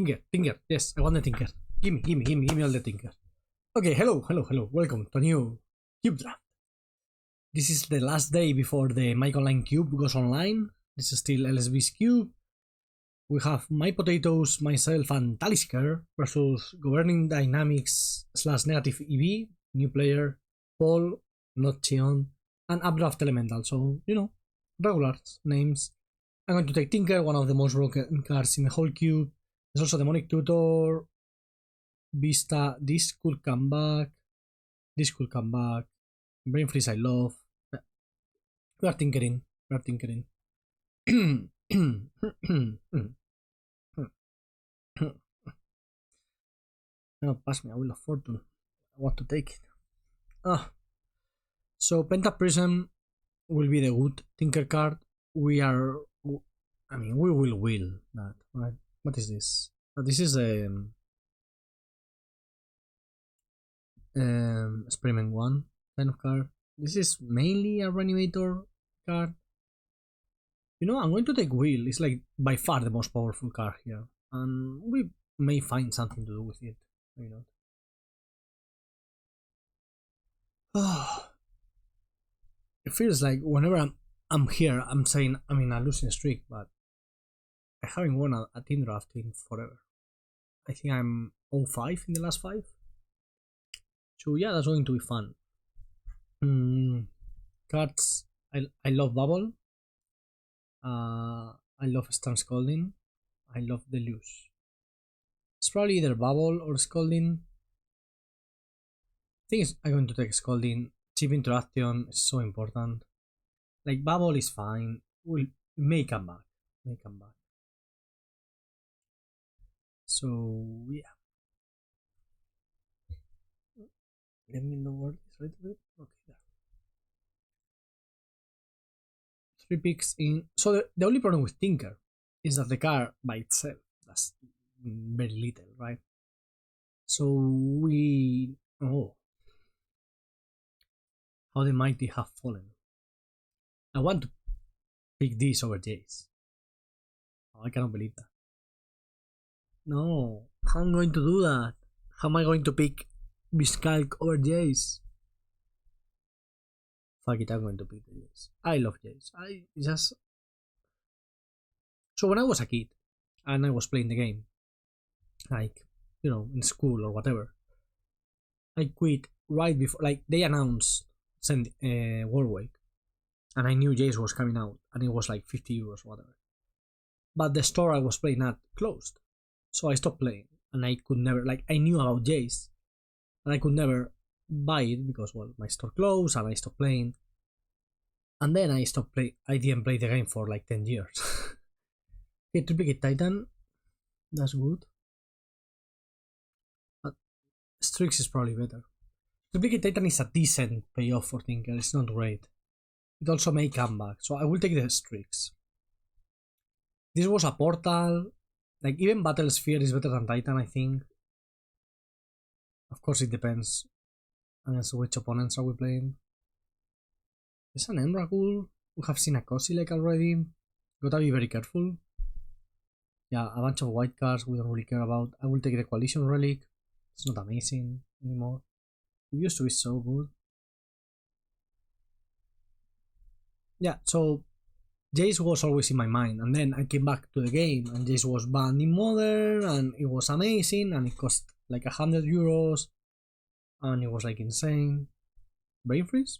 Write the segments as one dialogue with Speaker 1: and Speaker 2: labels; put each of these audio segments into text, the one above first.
Speaker 1: Tinker. Yes, I want the Tinker. Gimme all the Tinker. Okay, hello. Welcome to a new Cube Draft. This is the last day before the Mike Online Cube goes online. This is still LSB's Cube. We have My Potatoes, myself, and Talisker versus Governing Dynamics / Negative EV, new player, Paul, not Chion, and Updraft Elemental. So, regular names. I'm going to take Tinker, one of the most broken cards in the whole cube. There's also Demonic Tutor, Vista. This could come back. Brain Freeze I love. We are tinkering. No, pass me a Wheel of Fortune. I want to take it. So Penta Prism will be the good Tinker card. We will will that, right? What is this? This is a experiment 1 kind of card. This is mainly a reanimator card. I'm going to take Will. It's like by far the most powerful card here, and we may find something to do with it. Maybe not. It feels like whenever I'm here, I'm saying I'm in a losing streak, but I haven't won a team draft in forever. I think I'm 0-5 in the last 5. So yeah, that's going to be fun. Cards. I love Bubble. I love Stern Scalding. I love Deluge. It's probably either Bubble or Scalding. I think I'm going to take Scalding. Cheap interaction is so important. Like Bubble is fine. We may come back. So yeah. Let me lower this right a bit. Okay, there. 3 picks in. So the only problem with Tinker is that the card by itself does very little, right? So how the mighty have fallen. I want to pick this over Jace. Oh, I cannot believe that. No, how am I going to do that? How am I going to pick Biskalk over Jace? Fuck it, I'm going to pick the Jace. I love Jace. So when I was a kid and I was playing the game, like, in school or whatever, I quit right before, like, they announced Warwick, and I knew Jace was coming out, and it was like 50 euros or whatever. But the store I was playing at closed, so I stopped playing, and I could never, like, I knew about Jace, and I could never buy it because, well, my store closed and I stopped playing. And then I didn't play the game for like 10 years. Okay, Triplicate Titan, that's good. But Strix is probably better. Triplicate Titan is a decent payoff for Tinker, it's not great. It also may come back, so I will take the Strix. This was a portal. Like, even Battle Sphere is better than Titan, I think. Of course, it depends against which opponents are we playing. There's an Emrakul. We have seen a Kozilek already. Gotta be very careful. Yeah, a bunch of white cards we don't really care about. I will take the Coalition Relic. It's not amazing anymore. It used to be so good. Yeah, so Jace was always in my mind, and then I came back to the game, and Jace was banned in Modern, and it was amazing, and it cost like 100 euros, and it was like insane. Brain Freeze?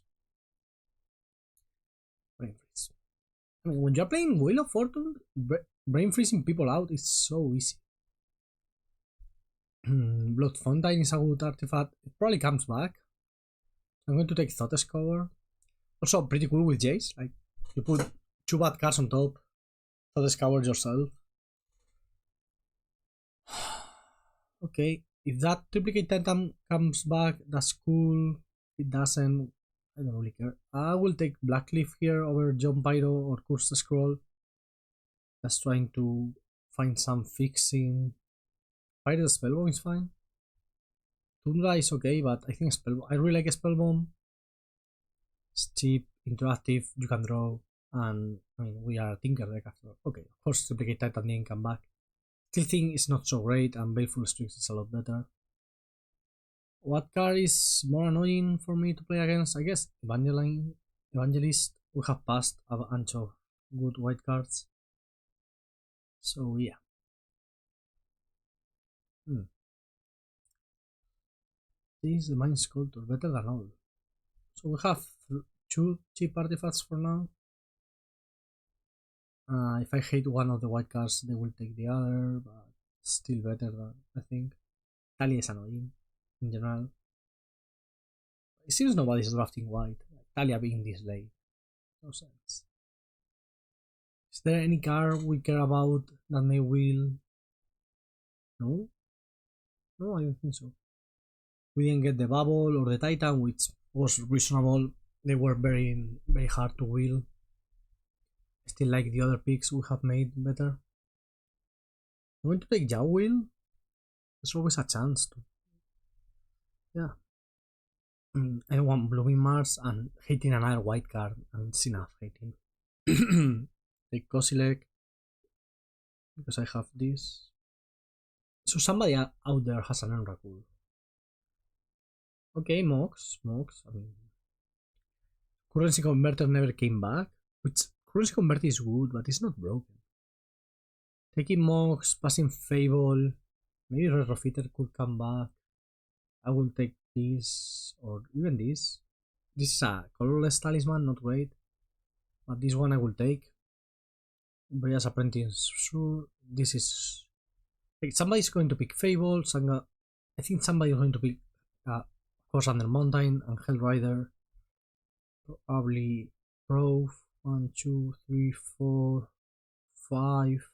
Speaker 1: Brain Freeze. I mean, when you're playing Wheel of Fortune, brain freezing people out is so easy. Blood Fontaine is a good artifact. It probably comes back. I'm going to take Thought Scour. Also pretty cool with Jace. Like, you put 2 bad cards on top, Thought Scour yourself. Okay, if that Triplicate Titan comes back, that's cool. If it doesn't, I don't really care. I will take Blackleaf here over John Pyro or Curse the Scroll. Just trying to find some fixing. Pyro Spellbomb is fine. Tundra is okay, but I think I really like Spellbomb. It's cheap, interactive, you can draw, and I mean, we are Tinker deck after all. Okay, of course, Triplicate Titan didn't come back. Tilting is not so great, and Baleful Strix is a lot better. What card is more annoying for me to play against? I guess Evangelist. We have passed a bunch of good white cards. So yeah. This is the Mind Sculptor, better than all. So we have 2 cheap artifacts for now. If I hate one of the white cards, they will take the other, but still better than I think. Talia is annoying in general. It seems nobody's drafting white. Talia being this late. No sense. Is there any card we care about that may will? No? No, I don't think so. We didn't get the Bubble or the Titan, which was reasonable. They were very hard to wheel. Still like the other picks we have made better. I'm going to take Yaw Wheel. There's always a chance to. Yeah. I don't want Blooming Mars and hating another white card, and it's enough hating. Take Kozilek because I have this. So somebody out there has an Enrakul. Okay, Mox. I mean, Currency Converter never came back, which Currency Converter is good, but it's not broken. Taking Mox, passing Fable, maybe Retrofitter could come back. I will take this, or even this. This is a colorless talisman, not great, but this one I will take. Bria's Apprentice, sure. This is. Like, somebody's going to pick Fable, I think somebody's going to pick Horse Under Mountain and Hellrider. Probably Proof. 1, 2, 3, 4, 5.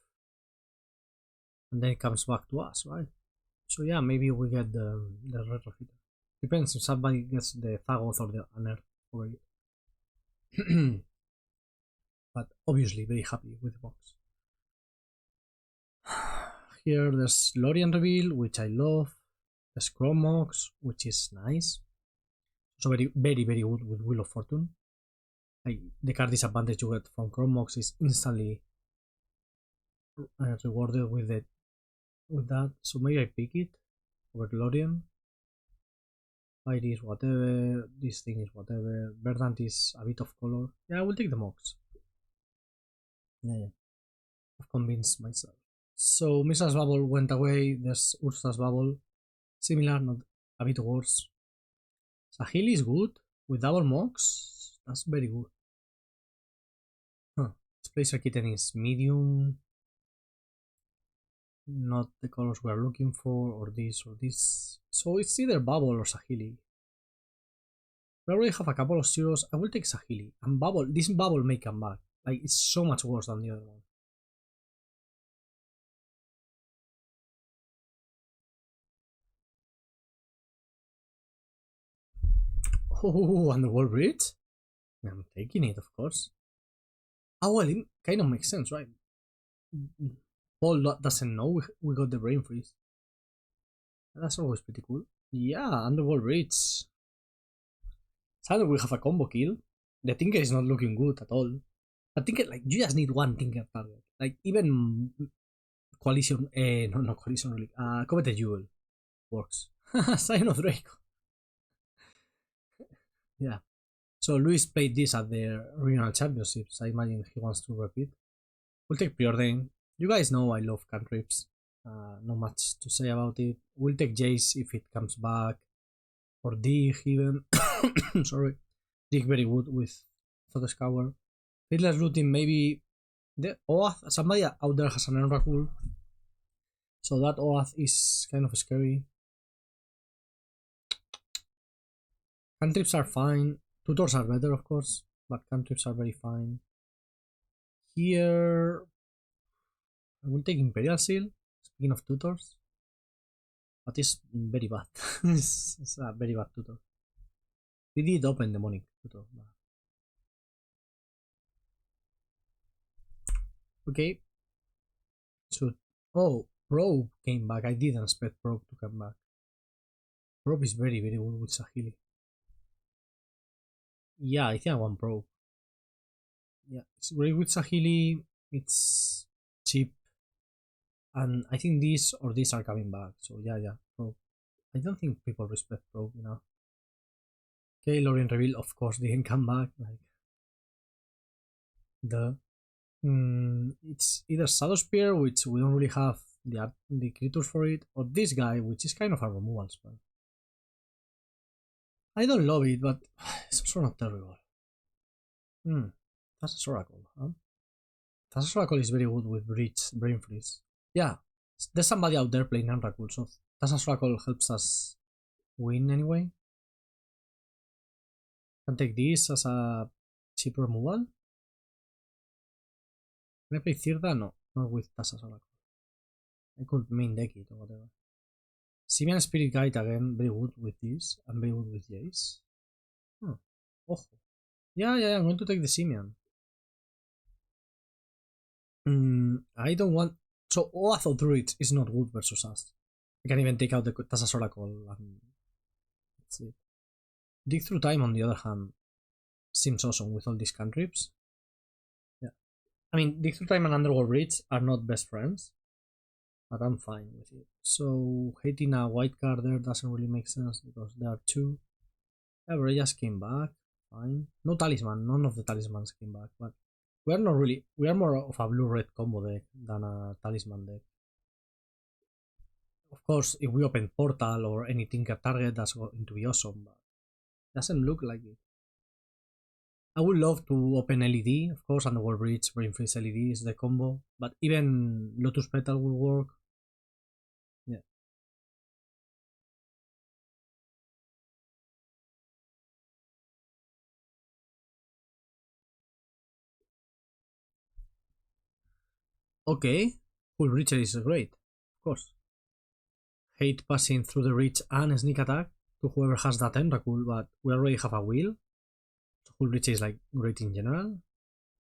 Speaker 1: And then it comes back to us, right? So yeah, maybe we get the Retrofitter. Depends if somebody gets the Thagoth or the Unearth over it. But obviously very happy with the box. Here there's Lorien Reveal, which I love. There's Chromox, which is nice. So very good with Wheel of Fortune. Like, the card disadvantage you get from Chromox is instantly rewarded with that. So maybe I pick it over Lorien. Fight is whatever, this thing is whatever, Verdant is a bit of color. Yeah, I will take the Mox. Yeah. I've convinced myself. So Misa's Bubble went away, there's Ursa's Bubble. Similar, not a bit worse. Sahili is good, with double Mox, that's very good. Huh. Displacer Kitten is medium. Not the colors we are looking for, or this. So it's either Bubble or Sahili. We already have a couple of zeros. I will take Sahili. And Bubble, this Bubble may come back. Like, it's so much worse than the other one. Oh, Underworld Bridge? I'm taking it, of course. Oh, well, it kind of makes sense, right? Paul doesn't know we got the Brain Freeze. That's always pretty cool. Yeah, Underworld Bridge. Sadly, we have a combo kill. The Tinker is not looking good at all. But Tinker, like, you just need one Tinker target. Like, even Coalition, no, not Coalition, really. Coveted Jewel works. Sign of Draco. Yeah. So Luis played this at the regional championships. I imagine he wants to repeat. We'll take Preordain. You guys know I love cantrips. Not much to say about it. We'll take Jace if it comes back. Or Dig even. Sorry. Dig very good with Thought Scour. Fiddler's Looting maybe. The Oath. Somebody out there has an Enrakul. So that Oath is kind of scary. Cantrips are fine. Tutors are better, of course, but cantrips are very fine. Here, I will take Imperial Seal, speaking of tutors, but it's very bad. it's a very bad tutor. We did open Demonic Tutor. Okay. So, oh, Probe came back. I didn't expect Probe to come back. Probe is very good with Sahili. Yeah, I think I want Probe. Yeah, it's very good Sahili. It's cheap. And I think these or these are coming back. So yeah, probe. I don't think people respect probe enough. Okay, Lorien reveal, of course, didn't come back. Like it's either Shadow Spear, which we don't really have the creatures for it, or this guy, which is kind of a removal spell. I don't love it, but it's also not terrible. That's Oracle, huh? That's Oracle is very good with Brain Freeze. Yeah, there's somebody out there playing Oracle, so Tassa's Oracle helps us win anyway. Can take this as a cheap removal. Can I play Thirda? No, not with Tassa's Oracle. I could main deck it or whatever. Simian Spirit Guide again, very good with this, and very good with Jace. Oh. Yeah, I'm going to take the Simian. I don't want. So Oath of Druids is not good versus us. I can even take out the Tassa's Oracle and that's it. Dig Through Time, on the other hand, seems awesome with all these cantrips. Yeah. I mean, Dig Through Time and Underworld Bridge are not best friends, but I'm fine with it. So hating a white card there doesn't really make sense because there are two. Yeah, just came back. Fine. No talisman. None of the talismans came back, but we are not really. We are more of a blue-red combo deck than a talisman deck. Of course, if we open Portal or any Tinker target, that's going to be awesome, but doesn't look like it. I would love to open LED, of course, Underworld Bridge, Brain Freeze LED is the combo, but even Lotus Petal will work. Yeah. Okay, Full Reacher is great, of course. Hate passing through the reach and sneak attack to whoever has that Tentacle, but we already have a wheel. So Full Reacher is like great in general.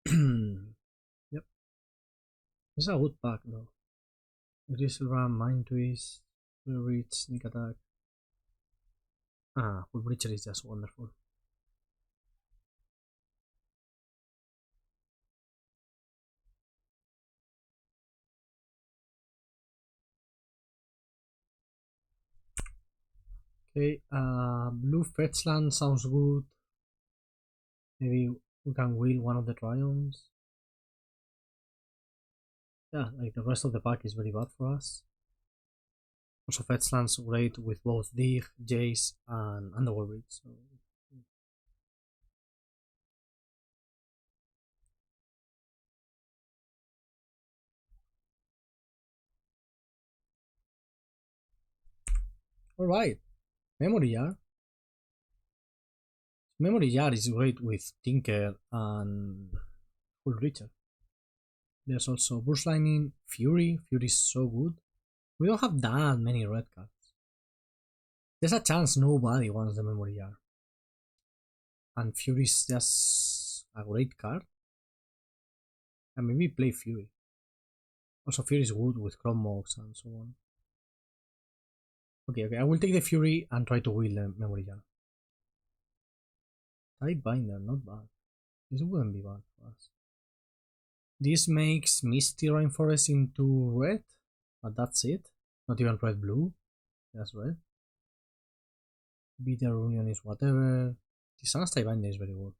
Speaker 1: Yep. It's a good pack though. Grizzle Ram, Mind Twist, Full Reach, sneak attack. Full Reacher is just wonderful. Okay, blue Fetchland sounds good. Maybe we can wheel one of the Triumphs. Yeah, like the rest of the pack is very bad for us. Also, Fetchland's great with both Dig, Jace, and Underworld Bridge. So. Alright, Memory Jar. Memory Jar is great with Tinker and Full Reacher. There's also Burst Lightning, Fury. Fury is so good. We don't have that many red cards. There's a chance nobody wants the Memory Jar. And Fury is just a great card. And maybe play Fury. Also, Fury is good with Chromox and so on. Okay, I will take the Fury and try to wheel the Memory Jar. Tide Binder, not bad. This wouldn't be bad for us. This makes Misty Rainforest into red, but that's it. Not even red-blue, just red. Bitter Union is whatever. This Tide Binder is very good.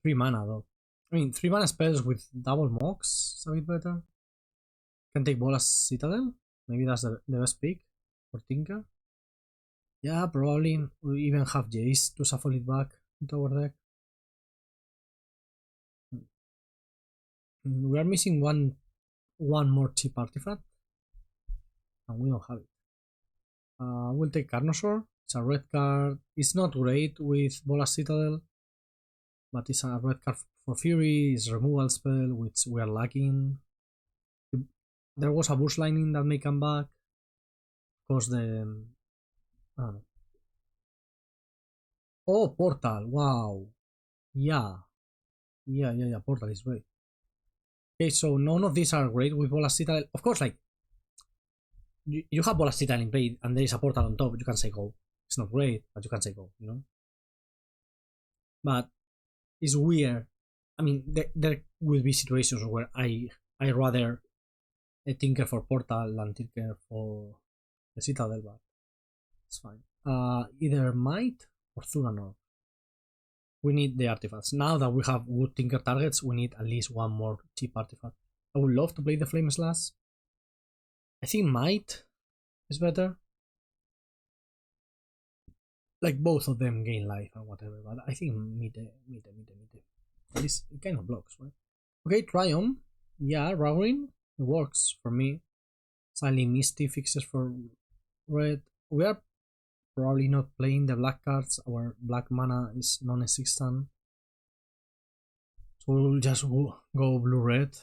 Speaker 1: 3 mana though. I mean, 3 mana spells with double mocks is a bit better. Can take Bolas Citadel. Maybe that's the best pick for Tinker. Yeah, probably. We even have Jace to shuffle it back into our deck. We are missing one more cheap artifact, and we don't have it. We'll take Carnosaur. It's a red card. It's not great with Bolas Citadel, but it's a red card for Fury. It's a removal spell, which we are lacking. There was a Burst Lightning that may come back. Of course, the... Oh, Portal. Wow. Yeah. Portal is great. Okay, so none of these are great with Bolas Citadel. Of course, like, you have Bolas Citadel in play and there is a Portal on top, you can say go. It's not great, but you can say go, you know? But it's weird. I mean, there will be situations where I rather a Tinker for Portal and Tinker for the Citadel, but it's fine. Either Might or Thuranor. We need the artifacts. Now that we have good Tinker targets, we need at least one more cheap artifact. I would love to play the Flame Slash. I think Might is better. Like both of them gain life and whatever, but I think Mite. At least it kind of blocks, right? Okay, Triumph. Yeah, Rawrin. It works for me. Silent Misty fixes for red. We are probably not playing the black cards. Our black mana is non-existent. So we'll just go blue-red.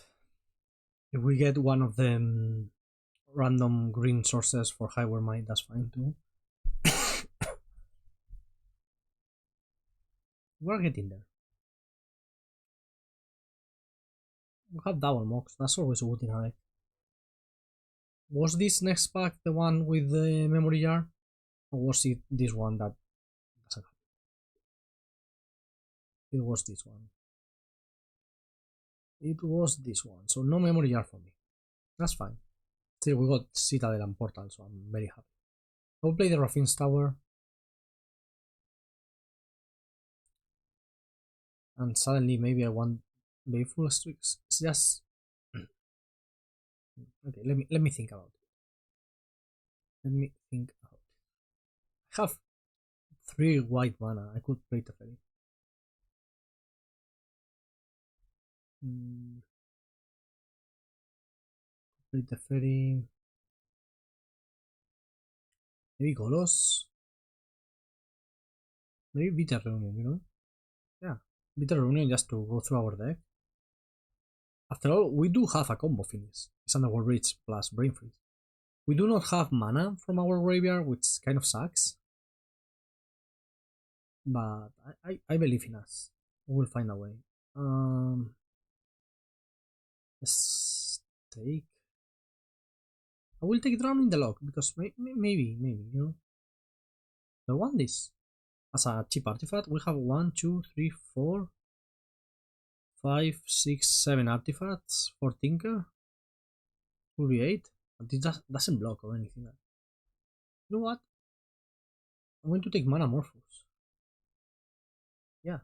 Speaker 1: If we get one of them random green sources for Highware Might, that's fine too. We're getting there. We have double mocks, that's always good in a deck. Was this next pack the one with the memory jar? Or was it this one that doesn't have it? It was this one. It was this one, so no memory jar for me. That's fine. Still, we got Citadel and Portal, so I'm very happy. I'll play the Raffine's Tower. And suddenly maybe I want Baleful Streaks. It's just okay, let me think about it. I have 3 white mana. I could play Teferi. Play Teferi. Maybe Golos. Maybe Bitter Reunion, you know? Yeah, Bitter Reunion just to go through our deck. After all, we do have a combo finish. It's Underworld Reach plus Brain Freeze. We do not have mana from our graveyard, which kind of sucks. But I believe in us. We will find a way. Let's take... I will take Drown in the Lock, because maybe, you know. I want this. As a cheap artifact, we have 1, 2, 3, 4, 5, 6, 7 artifacts for Tinker. Will be 8. But it doesn't block or anything. You know what? I'm going to take Manamorphose. Yeah.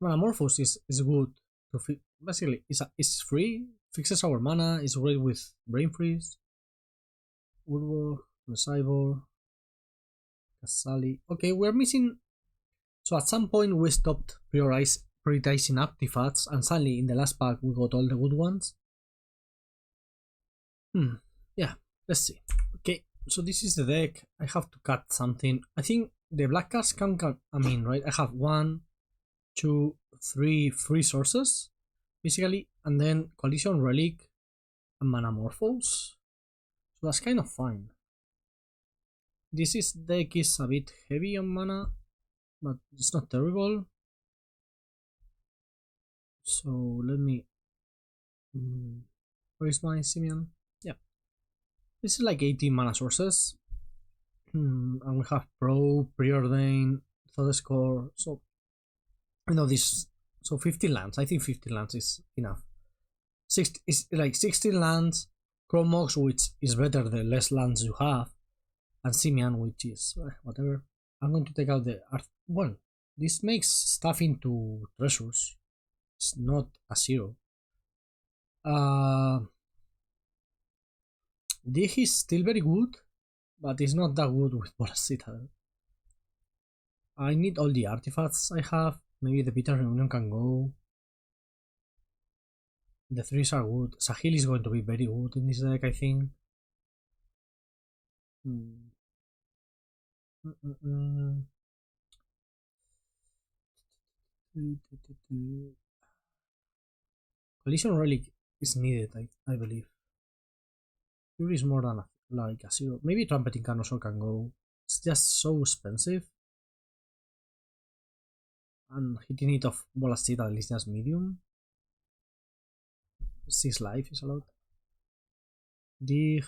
Speaker 1: Manamorphose is good to basically it's free, fixes our mana, is great with Brain Freeze, Woodwork, Cyborg, Kasali. Okay, we're missing. So at some point we stopped prioritizing artifacts, and suddenly in the last pack we got all the good ones. Yeah, let's see. Okay, so this is the deck. I have to cut something. I think the black cards can cut. I mean, right? I have 1, 2, 3 free sources, basically, and then Collision Relic and Manamorphose. So that's kind of fine. This deck is a bit heavy on mana, but it's not terrible. So let me. Where is my Simeon? Yeah. This is like 18 mana sources. And we have Preordain, Thought Score. So, you know, this. So 15 lands. I think 15 lands is enough. It's like 16 lands. Chromox, which is better the less lands you have. And Simeon, which is whatever. I'm going to take out the art. Well, this makes stuff into treasures. It's not a 0. Dig is still very good, but it's not that good with Bolas Citadel. I need all the artifacts I have. Maybe the Bitter Reunion can go. The 3s are good. Sahil is going to be very good in this deck, I think. Collision Relic is needed, I believe. Fury is more than like a 0. Maybe Trumpeting Can also can go. It's just so expensive. And hitting it off Bolas Citadel is just medium. 6 life is allowed. Dig.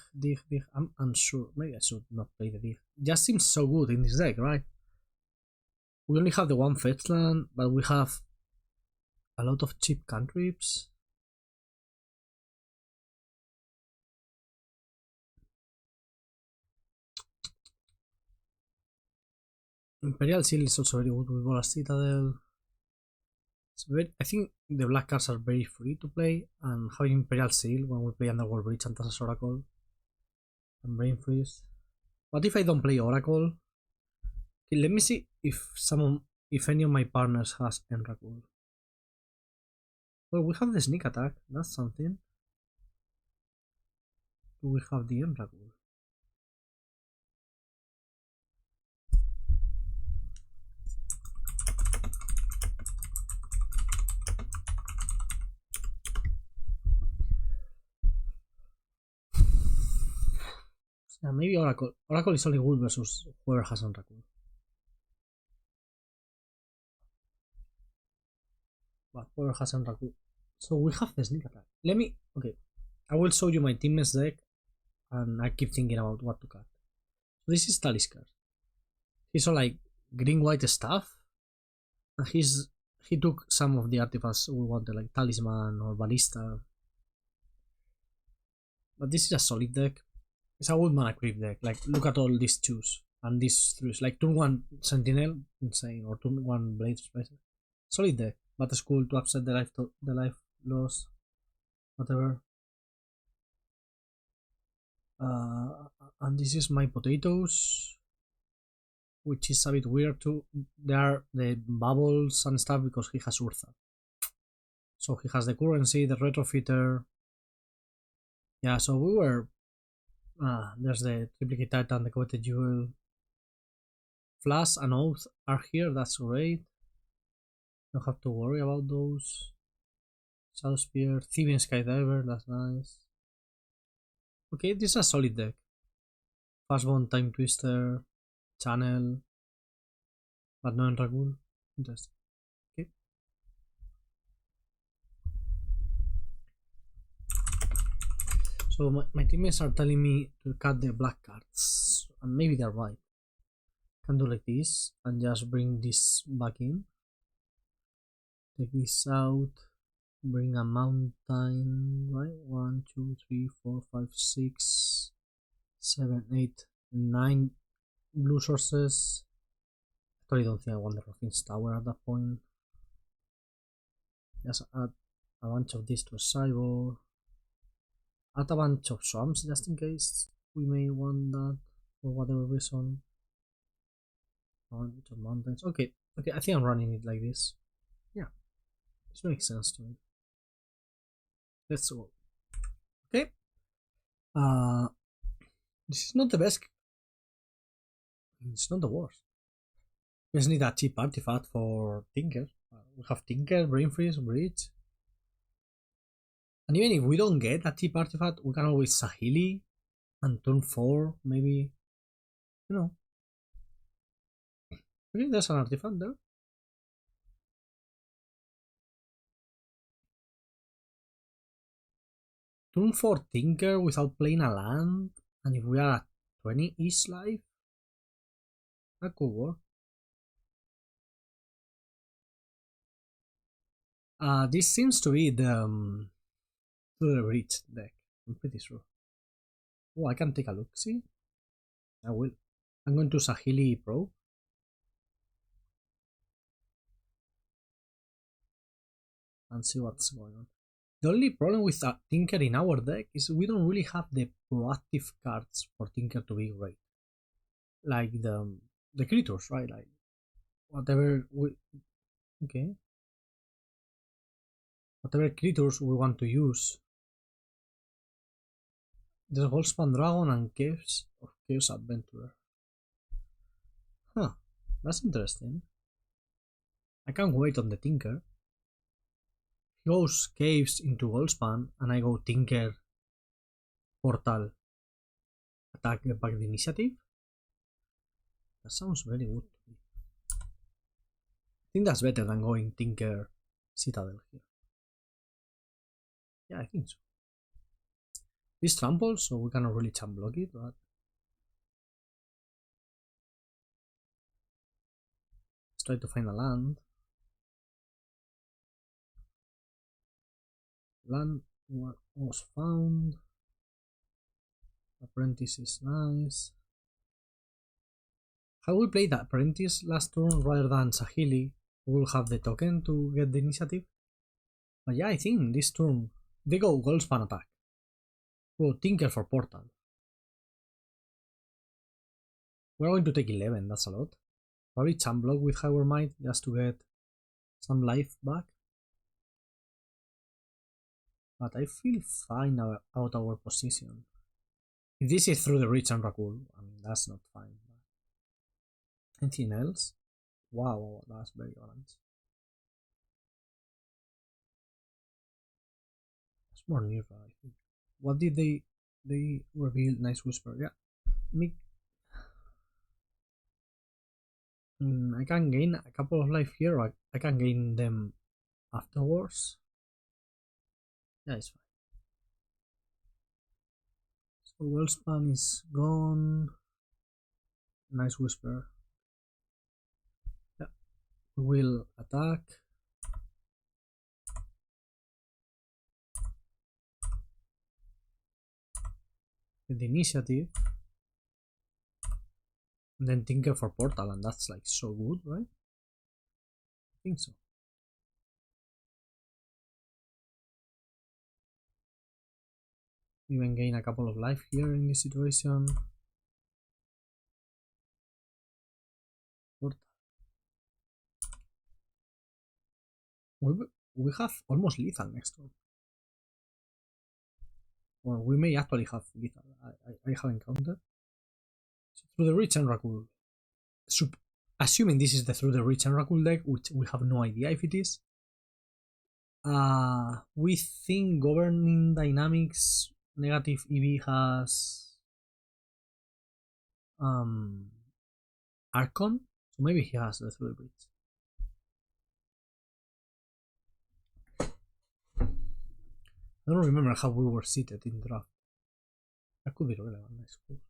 Speaker 1: I'm unsure. Maybe I should not play the dig. Just seems so good in this deck, right? We only have the 1 fetch land, but we have a lot of cheap cantrips. Imperial Seal is also very good with Bola Citadel. It's very, I think the black cards are very free to play, and having Imperial Seal when we play Underworld Breach and Thassa's Oracle and Brain Freeze. What if I don't play Oracle? Okay, let me see if any of my partners has Emrakul. Well, we have the sneak attack. That's something. Do we have the Emrakul? Yeah, maybe Oracle. Oracle is only good versus whoever has Emrakul. But whoever has Emrakul. So we have the sneak attack. Let me. Okay. I will show you my teammates deck, and I keep thinking about what to cut. So this is Talisker. He's all like green white stuff. And he took some of the artifacts we wanted, like Talisman or Ballista. But this is a solid deck. It's a good mana creep deck. Like, look at all these twos and these threes. Like, turn 1 Sentinel, insane, or turn 1 Blade Spicer. Solid deck, but it's cool to upset the life loss, whatever. And this is my potatoes, which is a bit weird too. They are the bubbles and stuff because he has Urza. So he has the currency, the retrofitter. Yeah, so we were. There's the Triplicate Titan, the Coveted Jewel. Flash and Oath are here, that's great. Don't have to worry about those. Shadow Spear, Thieving Skydiver, that's nice. Okay, this is a solid deck. Fastbone, Time Twister, Channel, but no Enragul. Interesting. Okay. So my teammates are telling me to cut the black cards, and maybe they're right. Can do like this and just bring this back in. Take this out. Bring a mountain, right? 1, 2, 3, 4, 5, 6, 7, 8, 9 blue sources. Actually, don't think I want the Rothin's Tower at that point. Just add a bunch of this to a sideboard. Add a bunch of swamps just in case we may want that for whatever reason. A bunch of mountains. Okay, I think I'm running it like this. Yeah, this makes sense to me. Let's go. Okay. This is not the best. It's not the worst. We just need a cheap artifact for Tinker. We have Tinker, Brain Freeze, Bridge. And even if we don't get a cheap artifact, we can always Sahili and turn 4, maybe. You know. Okay, there's an artifact there. Turn 4 Tinker without playing a land, and if we are at 20-ish life, that could work. This seems to be the Bridge deck, I'm pretty sure. Oh, I can take a look, see? I will. I'm going to Sahili Pro. And see what's going on. The only problem with Tinker in our deck is we don't really have the proactive cards for Tinker to be great. Like the creatures, right? Like whatever we okay. Whatever creatures we want to use. There's Goldspan Dragon and Caves of Chaos Adventurer. Huh, that's interesting. I can't wait on the Tinker. He goes Caves into Goldspan and I go Tinker Portal attack back the initiative. That sounds very good to me. I think that's better than going Tinker Citadel here. Yeah, I think so. This tramples, so we cannot really champ block it, but let's try to find a land. Land was found. Apprentice is nice. Had we played Apprentice last turn rather than Sahili, we will have the token to get the initiative. But yeah, I think this turn they go Goldspan attack. Oh, Tinker for Portal. We're going to take 11, that's a lot. Probably Champ Block with Higher Might just to get some life back. But I feel fine out our position. If this is through the Reach and Rakul, I mean, that's not fine. Anything else? Wow, that's very orange. It's more neutral, I think. What did they reveal? Nice Whisper, yeah. I can gain a couple of life here, or I can gain them afterwards. Yeah, it's fine. So Wellspan is gone. Nice Whisper. Yeah, we will attack. Get the initiative. And then Tinker for Portal, and that's like so good, right? I think so. Even gain a couple of life here in this situation. Portal. We have almost lethal next turn. Or we may actually have lethal. I haven't counted. So through the Reach and Rakul. Assuming this is the through the Reach and Rakul deck, which we have no idea if it is. We think Governing Dynamics negative EV has Archon, so maybe he has the through the bridge. I don't remember how we were seated in draft. That could be relevant, I suppose.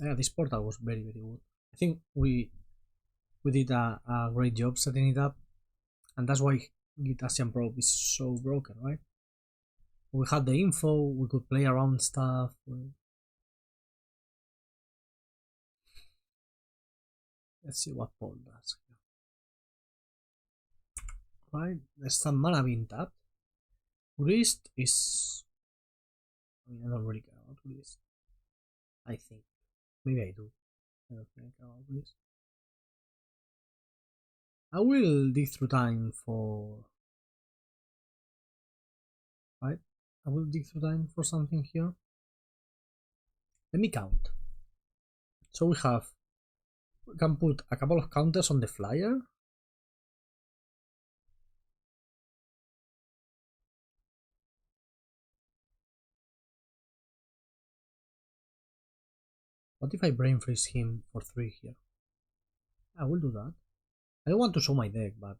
Speaker 1: Yeah, this portal was very good. I think we did a great job setting it up, and that's why Gitasian Probe is so broken, right? We had the info, we could play around stuff. Let's see what Paul does. Right, there's some mana being tapped. Grist is... I mean, I don't really care about Grist. I think. Maybe I do. I don't think I care about Grist. I will dig through time for... Right? I will dig through time for something here. Let me count. So we can put a couple of counters on the flyer. What if I brain freeze him for 3 here? I will do that. I don't want to show my deck, but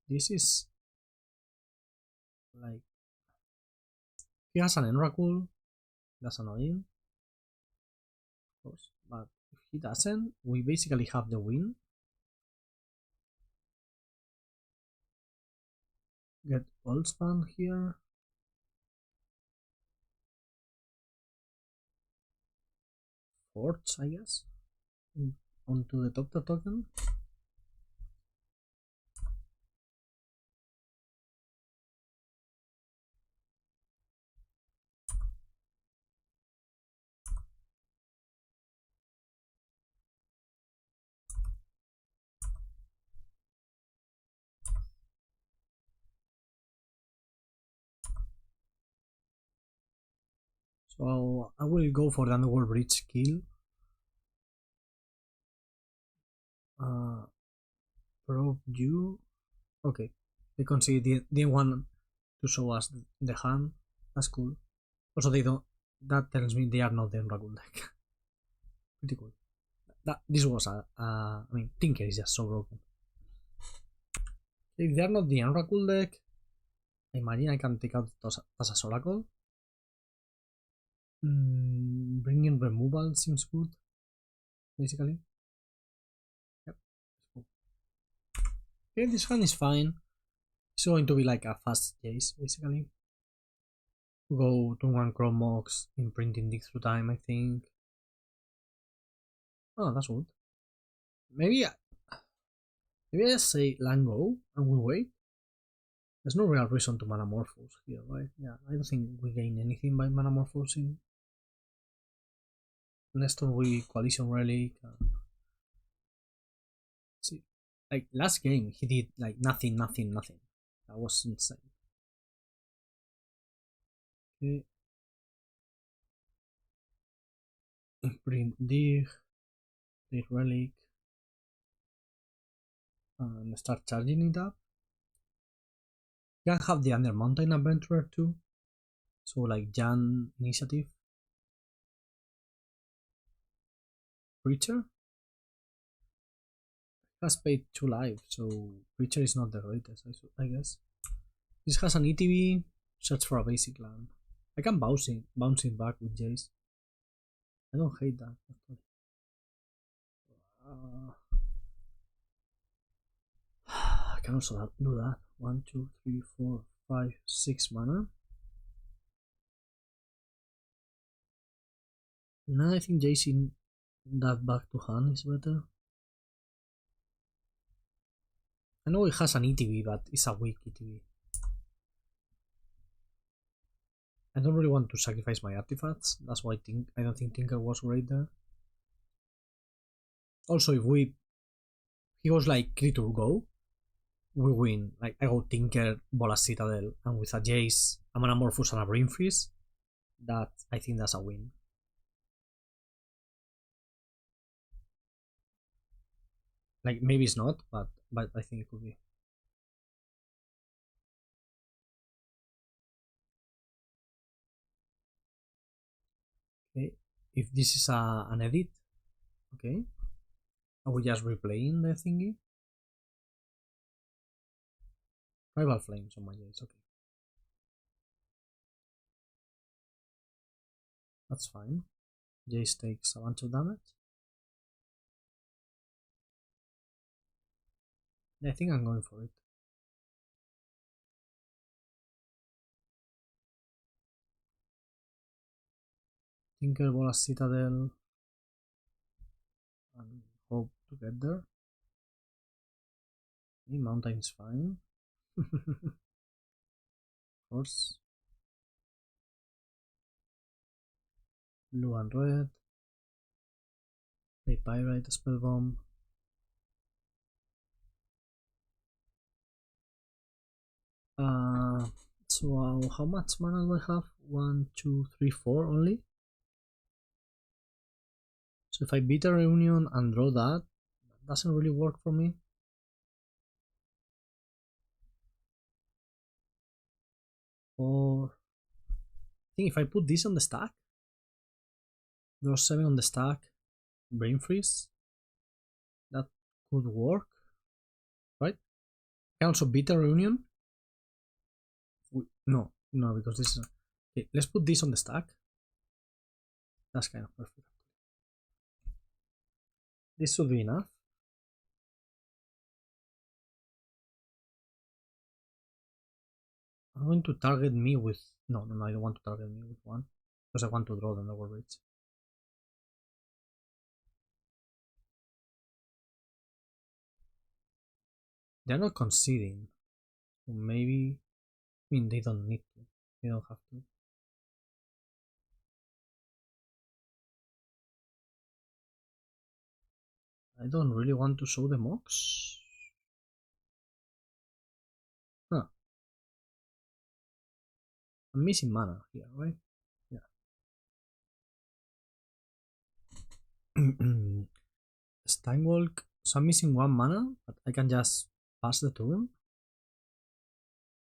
Speaker 1: this is like he has an Enrakul. That's annoying, of course. But if he doesn't, we basically have the win. Get Goldspan here. Forge, I guess. Onto the top token. So I will go for the Underworld Bridge kill. Probe you. Okay. Because they didn't want to show us the hand. That's cool. Also, they don't. That tells me they are not the Enrakul deck. Pretty cool. This was I mean, Tinker is just so broken. If they are not the Enrakul deck, I imagine I can take out Tassa's Oracle. Bringing removal seems good, basically. Yep. Okay, this hand is fine. It's going to be like a fast chase, basically. Go to 1 Chromox, imprinting dig through time, I think. Oh, that's good. Maybe I say land go and we wait. There's no real reason to Manamorphose here, right? Yeah, I don't think we gain anything by Manamorphosing. Next turn we Coalition Relic. See, like last game he did like nothing. That was insane. Okay. Print dig relic, and start charging it up. You can have the Under Mountain Adventurer too. So like Jan Initiative. Preacher has paid 2 lives, so Preacher is not the greatest, I guess. This has an ETB, search for a basic land. I can bounce it back with Jace. I don't hate that. I can also do that. 1, 2, 3, 4, 5, 6 mana. Now I think Jason that back to hand is better. I know it has an ETB, but it's a weak ETB. I don't really want to sacrifice my artifacts. That's why I don't think Tinker was great there. Also, if he goes like Creature Go, we win. Like I go Tinker, Bolas Citadel, and with a Jace, a Manamorphose and a Brain Freeze. That I think that's a win. Like maybe it's not, but I think it could be. Okay, if this is an edit, okay, are we just replaying the thingy? Rival Flames on my Jace, okay. That's fine. Jace takes a bunch of damage. I think I'm going for it. Tinker, Bolas Citadel, and hope to get there. Okay, Mountain's fine. Of course. Blue and red. Play Pyrite, Spell Bomb. So how much mana do I have? 1, 2, 3, 4 only. So if I beat a Reunion and draw that doesn't really work for me. Or I think if I put this on the stack, draw 7 on the stack, Brain Freeze, that could work, right? I can also beat a Reunion. No, because this is... Okay, let's put this on the stack. That's kind of perfect. This should be enough. I'm going to target me with... No, I don't want to target me with 1. Because I want to draw the Noble Bridge. They're not conceding. So maybe... I mean, they don't need to. They don't have to. I don't really want to show the Mox. Huh. I'm missing mana here, right? Yeah. Steinwalk. So I'm missing 1 mana, but I can just pass the turn.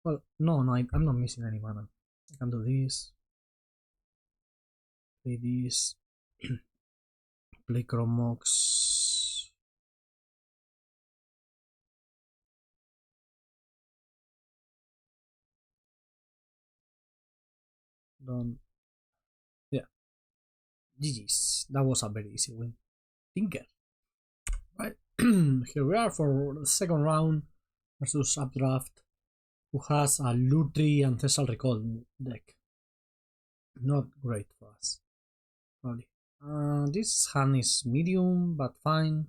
Speaker 1: Well, no, I'm not missing any mana. I can do this. Play this. Play Chromox. Done. Yeah. GG's. That was a very easy win. Tinker. Right. Here we are for the second round versus Updraft, who has a Lutri Ancestral Recall deck. Not great for us, probably. This hand is medium, but fine.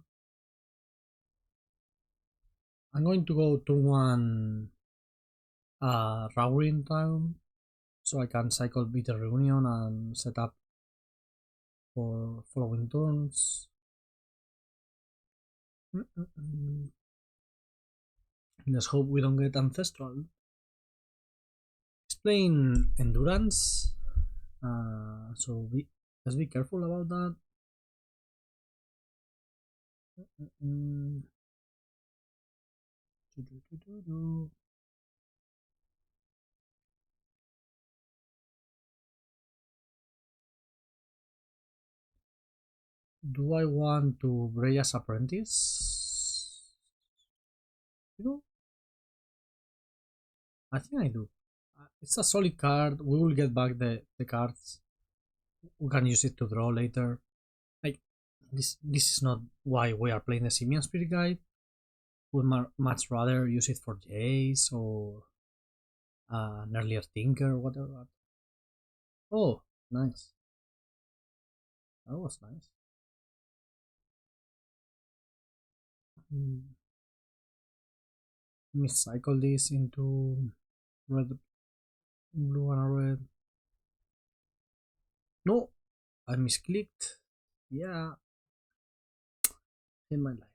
Speaker 1: I'm going to go to one Rowing Town, so I can cycle Bitter Reunion and set up for following turns. Let's hope we don't get Ancestral. He's playing Endurance, so let's be careful about that. Do I want to Breya's Apprentice? You know, I think I do. It's a solid card. We will get back the cards. We can use it to draw later. Like this is not why we are playing the Simian Spirit Guide. Would much rather use it for Jace or an earlier Tinker, whatever. Oh, nice. That was nice. Let me cycle this into red, blue, and red. No, I misclicked. Yeah, in my life.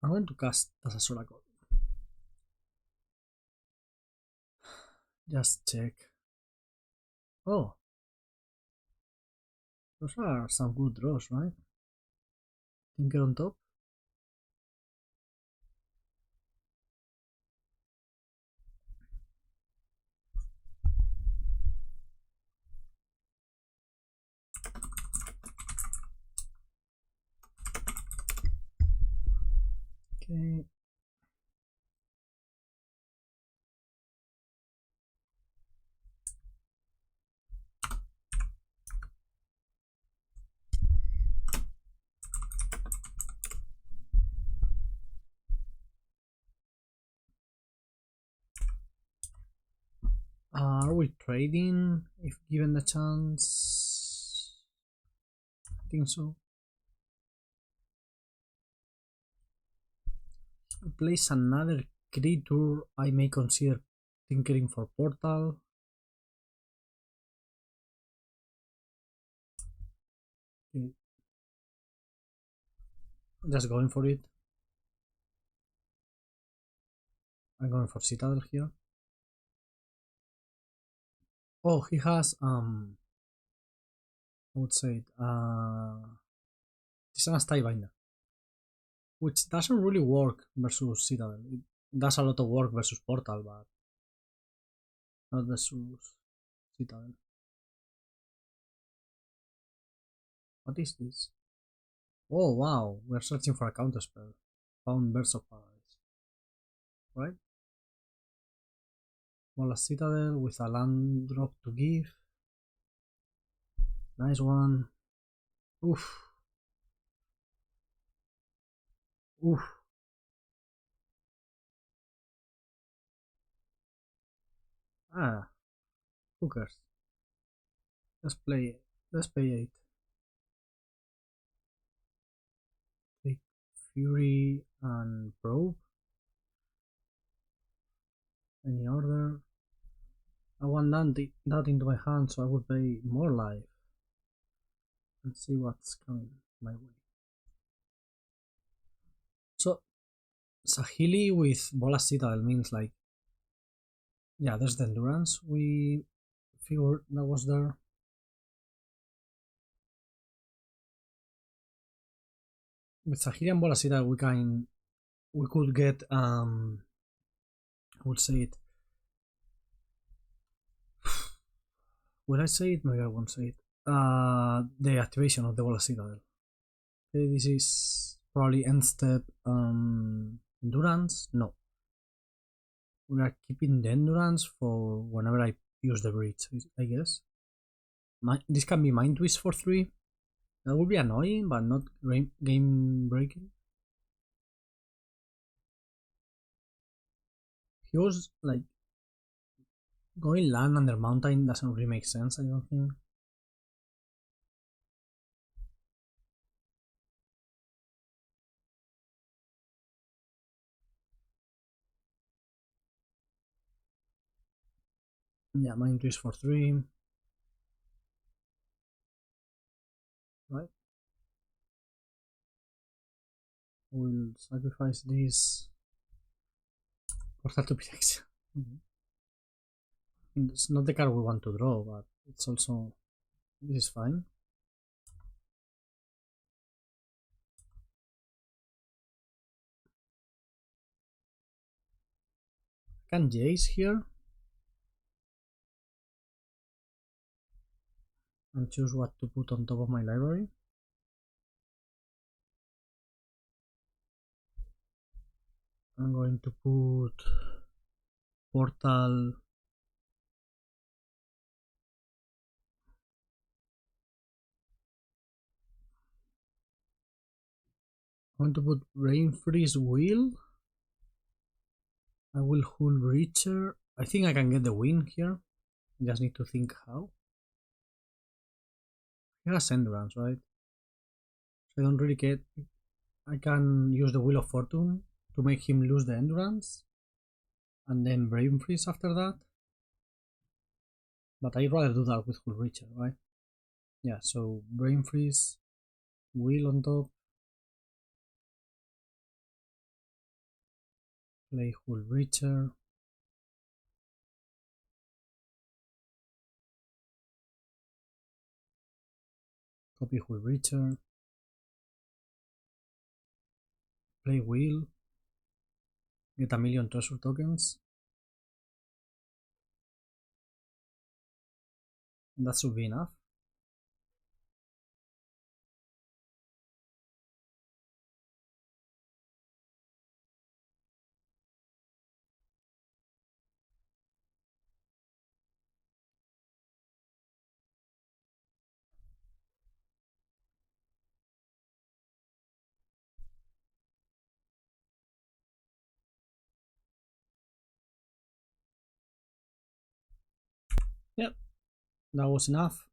Speaker 1: I'm going to cast as a Soracle. Just check. Oh, those are some good draws, right? Tinker on top. Okay. Are we trading if given the chance? I think so. Place another creature. I may consider tinkering for portal. Okay. Just going for it. I'm going for Citadel here. Oh, he has I would say Tisana's Tiebinder, which doesn't really work versus Citadel. It does a lot of work versus Portal, but not versus Citadel. What is this? Oh wow, we're searching for a counterspell. Found Birds of Paradise. Right? Well, a Citadel with a land drop to give. Nice one. Oof. Oof. Ah, who cares? Let's play. Let's pay 8. Take Fury and Probe. Any order? I want that into my hand so I would pay more life and see what's coming my way. So Sahili with Bola Citadel means like, yeah, there's the Endurance we figured that was there. With Sahili and Bola Citadel we could get I would say it. Will I say it? Maybe I won't say it. The activation of the Bola Citadel. Okay, this is probably end step Endurance. No. We are keeping the Endurance for whenever I use the bridge, I guess. This can be mind twist for 3. That would be annoying, but not game breaking. He was like going land under mountain doesn't really make sense, I don't think. Yeah, mind twist for 3. Right? We'll sacrifice this for that to be next. It's not the card we want to draw, but it's also. This is fine. I can Jace here and choose what to put on top of my library. I'm going to put Portal. I'm going to put Rain Freeze Wheel. I will Hull Reacher. I think I can get the win here. I just need to think how. He has Endurance, right? So I don't really get. I can use the Wheel of Fortune to make him lose the Endurance. And then Brain Freeze after that. But I'd rather do that with Hull Reacher, right? Yeah, so Brain Freeze, Wheel on top. Play Hull Reacher. Copy Hull Reacher. Play Wheel. Get a million treasure tokens. That should be enough. Yep, that was enough.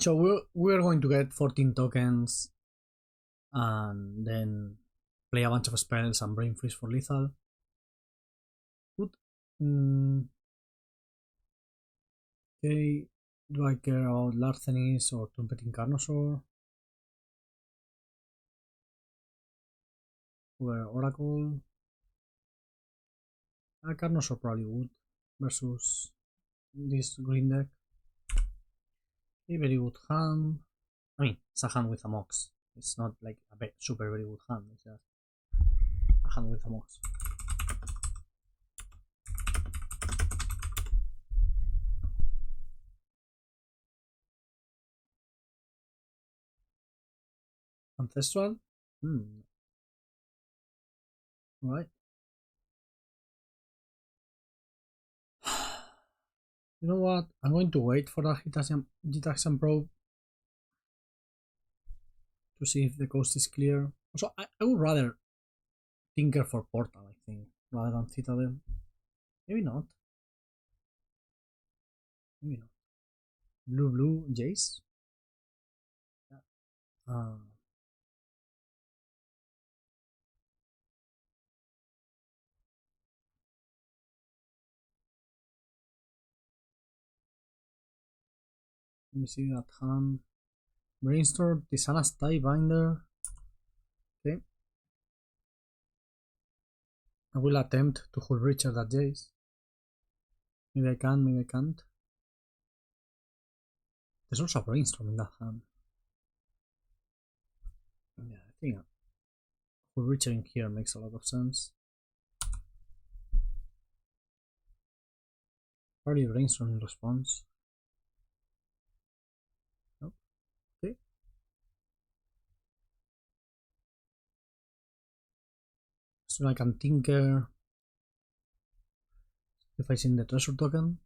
Speaker 1: So we're going to get 14 tokens and then play a bunch of spells and Brain Freeze for lethal. Good. Okay, do I care about Larcenis or Trumpeting Carnosaur? Or Oracle? Carnosaur probably would versus this green deck. A very good hand. I mean, it's a hand with a Mox. It's not like a super very good hand. It's just a hand with a Mox. Ancestral? Right. You know what? I'm going to wait for the Gitaxian probe to see if the coast is clear. Also, I would rather Tinker for Portal, I think, rather than Citadel. Maybe not. Maybe not. Blue, Jace. Yeah. Let me see that hand. Brainstorm, Tisana's Tie Binder. Okay. I will attempt to hold Richard at Jace. Maybe I can, maybe I can't. There's also a Brainstorm in that hand. Yeah, I think hold Richard in here makes a lot of sense. Probably Brainstorm in response. Nope. Okay. So I can Tinker. If I send the treasure token.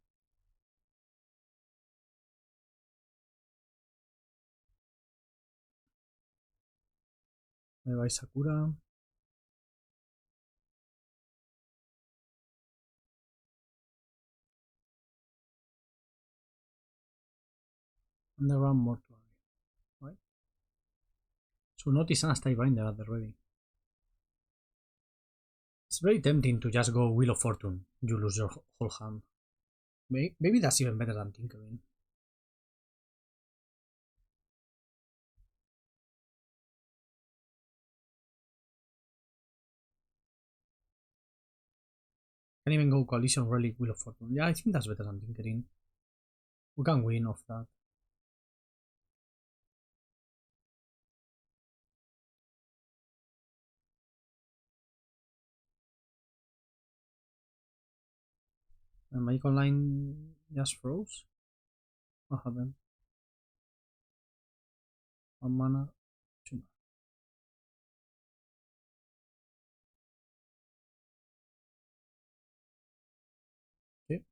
Speaker 1: Bye bye Sakura. Underground mortuary. Right? So notice and stay binder at the ready. It's very tempting to just go Wheel of Fortune. You lose your whole hand. Maybe that's even better than tinkering. Can even go Coalition Relic Wheel of Fortune. Yeah, I think that's better than tinkering. We can win off that. And Magic Online just froze. What happened? 1 mana, 2 mana. Okay.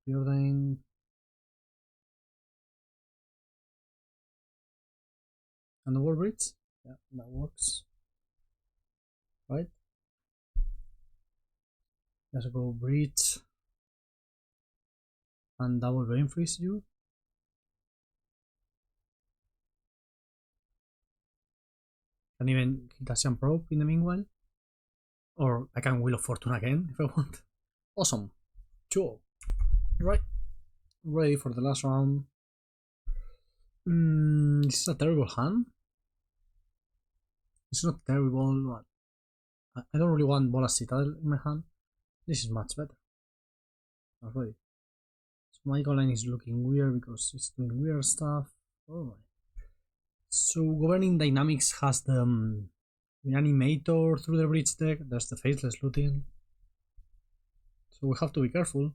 Speaker 1: Preordain. And the War Bridge? Yeah, that works. Right? Let's go Bridge. And double Brain Freeze you. Can even Hitachian Probe in the meanwhile. Or I can Wheel of Fortune again if I want. Awesome. Sure. Right. Ready for the last round. This is a terrible hand. It's not terrible, but I don't really want Bola Citadel in my hand. This is much better. Already. So my line is looking weird because it's doing weird stuff. Alright. So Governing Dynamics has the Reanimator through the bridge deck. There's the Faceless Looting. So we have to be careful.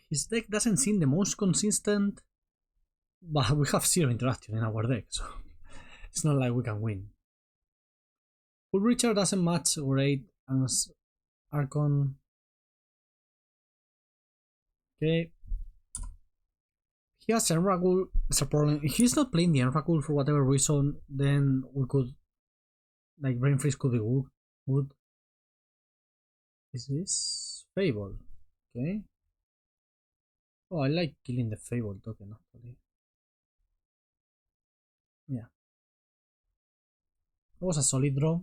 Speaker 1: His deck doesn't seem the most consistent, but we have zero interaction in our deck, so it's not like we can win. Full Richard doesn't match great as Archon. Okay. He has Enragul. It's a problem. If he's not playing the Enragul for whatever reason, then we could, like, Brain Freeze could be good. Is this Fable? Okay. Oh, I like killing the Fable token actually. Yeah. It was a solid draw.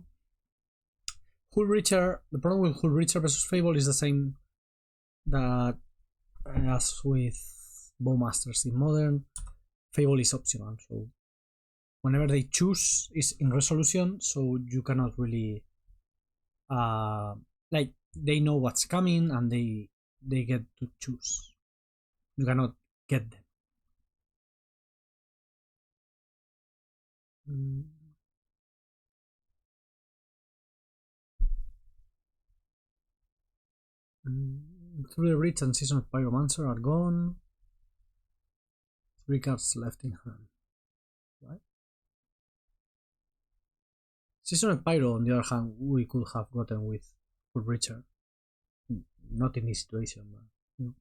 Speaker 1: Hull Reacher. The problem with Hull Reacher versus Fable is the same that as with Bowmasters in Modern. Fable is optional, so whenever they choose is in resolution, so you cannot really like they know what's coming and they get to choose. You cannot get them. Through the Reach and Season of Pyromancer are gone. 3 cards left in hand. Right? Season of Pyro, on the other hand, we could have gotten with Richard. Not in this situation, but you know.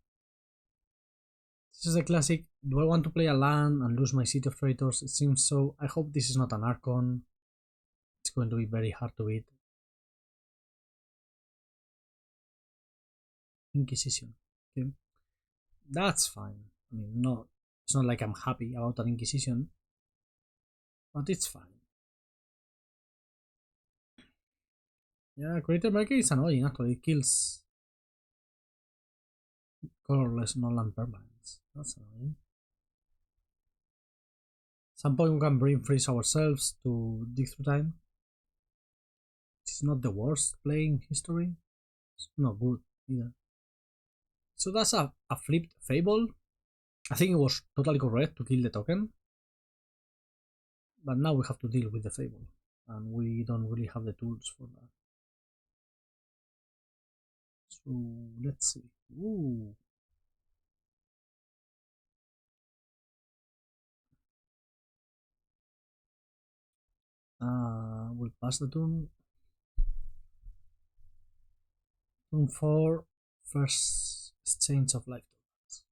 Speaker 1: This is a classic. Do I want to play a land and lose my City of Traitors? It seems so. I hope this is not an Archon. It's going to be very hard to beat. Inquisition. Okay. That's fine. I mean, no, it's not like I'm happy about an Inquisition, but it's fine. Yeah, Creator Maker is annoying actually. It kills colorless non-land permanents. That's annoying. At some point we can brain freeze ourselves to dig through time. It's not the worst play in history. It's not good either. So that's a flipped Fable. I think it was totally correct to kill the token. But now we have to deal with the Fable. And we don't really have the tools for that. So let's see. Ooh. We'll pass the turn. Turn 4, first exchange of life tokens.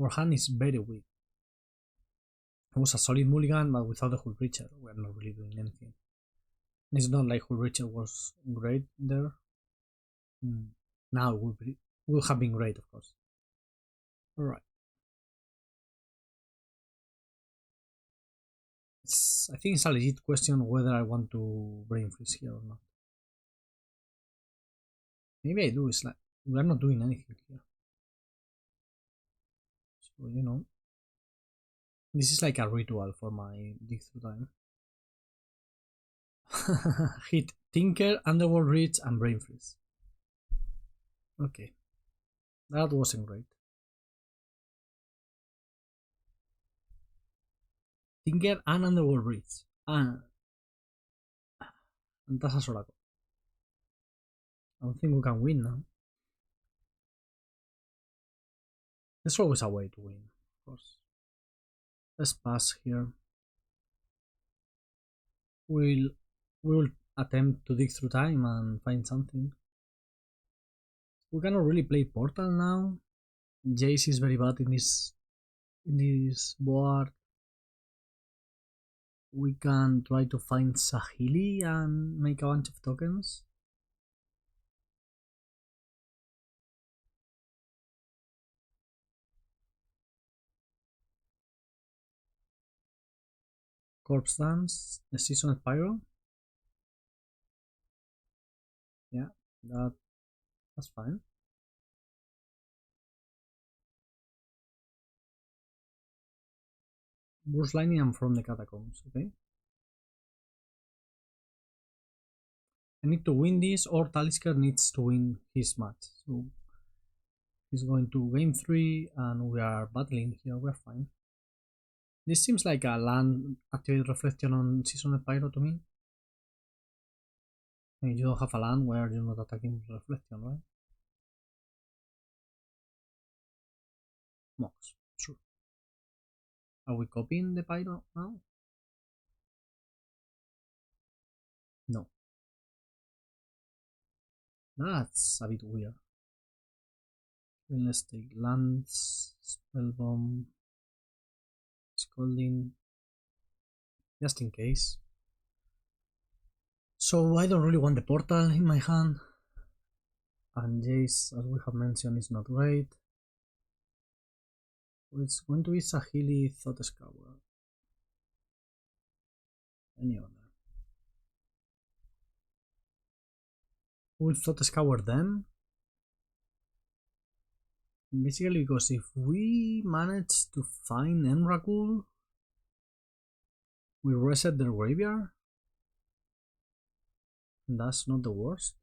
Speaker 1: Our hand is very weak. It was a solid mulligan, but without the Hull Breacher, we're not really doing anything. It's not like Hull Breacher was great there. Now it will have been great, of course. Alright. I think it's a legit question whether I want to brain freeze here or not. Maybe I do. It's like we're not doing anything here. So, you know, this is like a ritual for my dig through time. Hit Tinker, Underworld Reach, and Brain Freeze. Okay. That wasn't great. Tinker and Underworld Reach. And that's a Soraco. I don't think we can win now. There's always a way to win, of course. Let's pass here. We'll attempt to dig through time and find something. We cannot really play Portal now. Jace is very bad in this board. We can try to find Sahili and make a bunch of tokens. Corpse Dance, the Seasoned Pyro. Yeah, that's fine. Burst Lightning and From the Catacombs, okay. I need to win this, or Talisker needs to win his match. So he's going to game 3 and we are battling here, we're fine. This seems like a land activate reflection on Seasoned Pyro to me. I mean, you don't have a land where you're not attacking reflection, right? Mox, sure. Are we copying the Pyro now? No. That's a bit weird. Let's take lands, Spellbomb, Scalding, just in case. So I don't really want the portal in my hand. And Jace, as we have mentioned, is not great. It's going to be Sahili, Thought Scour. Any other. We'll Thought Scour them. Basically, because if we manage to find Emrakul, we reset their graveyard. That's not the worst.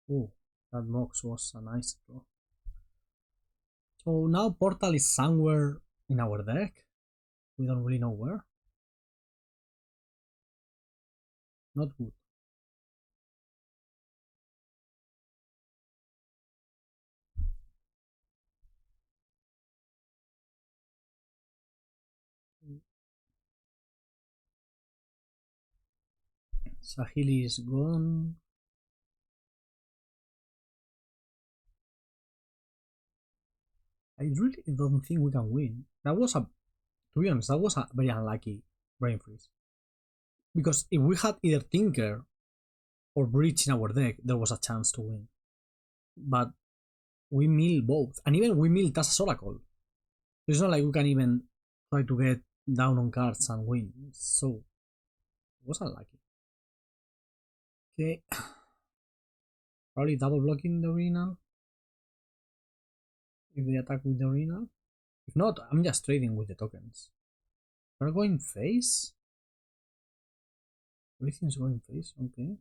Speaker 1: Oh, that Mox was a nice draw. So now Portal is somewhere in our deck. We don't really know where. Not good. Sahili is gone. I really don't think we can win. To be honest, that was a very unlucky brain freeze. Because if we had either Tinker or Breach in our deck, there was a chance to win. But we mill both. And even we mill Tassa's Oracle. It's not like we can even try to get down on cards and win. So, it was unlucky. Okay. Probably double blocking the arena. If they attack with the arena. If not, I'm just trading with the tokens. We're going face? Everything's going face, okay.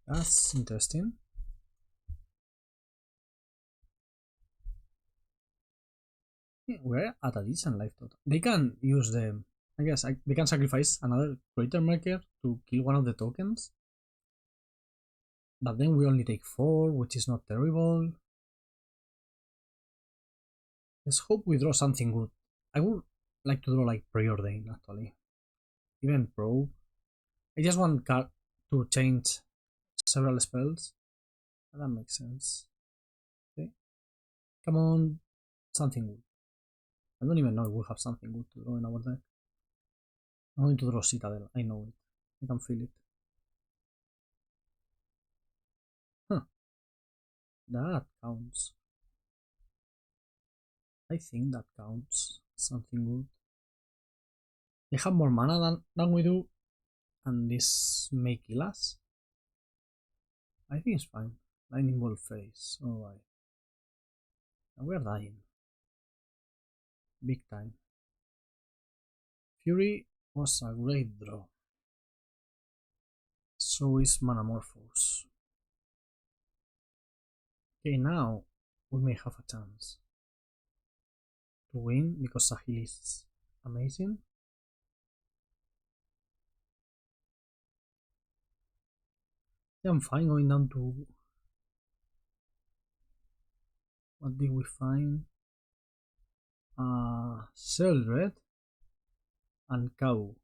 Speaker 1: That's interesting. Yeah, we're at a decent life total. They can use the... I guess they can sacrifice another Crater Marker to kill one of the tokens. But then we only take 4, which is not terrible. Let's hope we draw something good. I would like to draw like preordain actually. Even probe. I just want card to change several spells. That makes sense. Okay. Come on, something good. I don't even know if we have something good to draw in our deck. I'm going to draw Citadel. I know it. I can feel it. Huh. That counts. I think that counts. Something good. They have more mana than we do, and this may kill us. I think it's fine. Lightning Bolt face. Alright. And we're dying. Big time. Fury was a great draw. So is Manamorphose. Okay, now we may have a chance to win because Sahil is amazing. Yeah, I'm fine going down to... What did we find? Sheldred and Cow.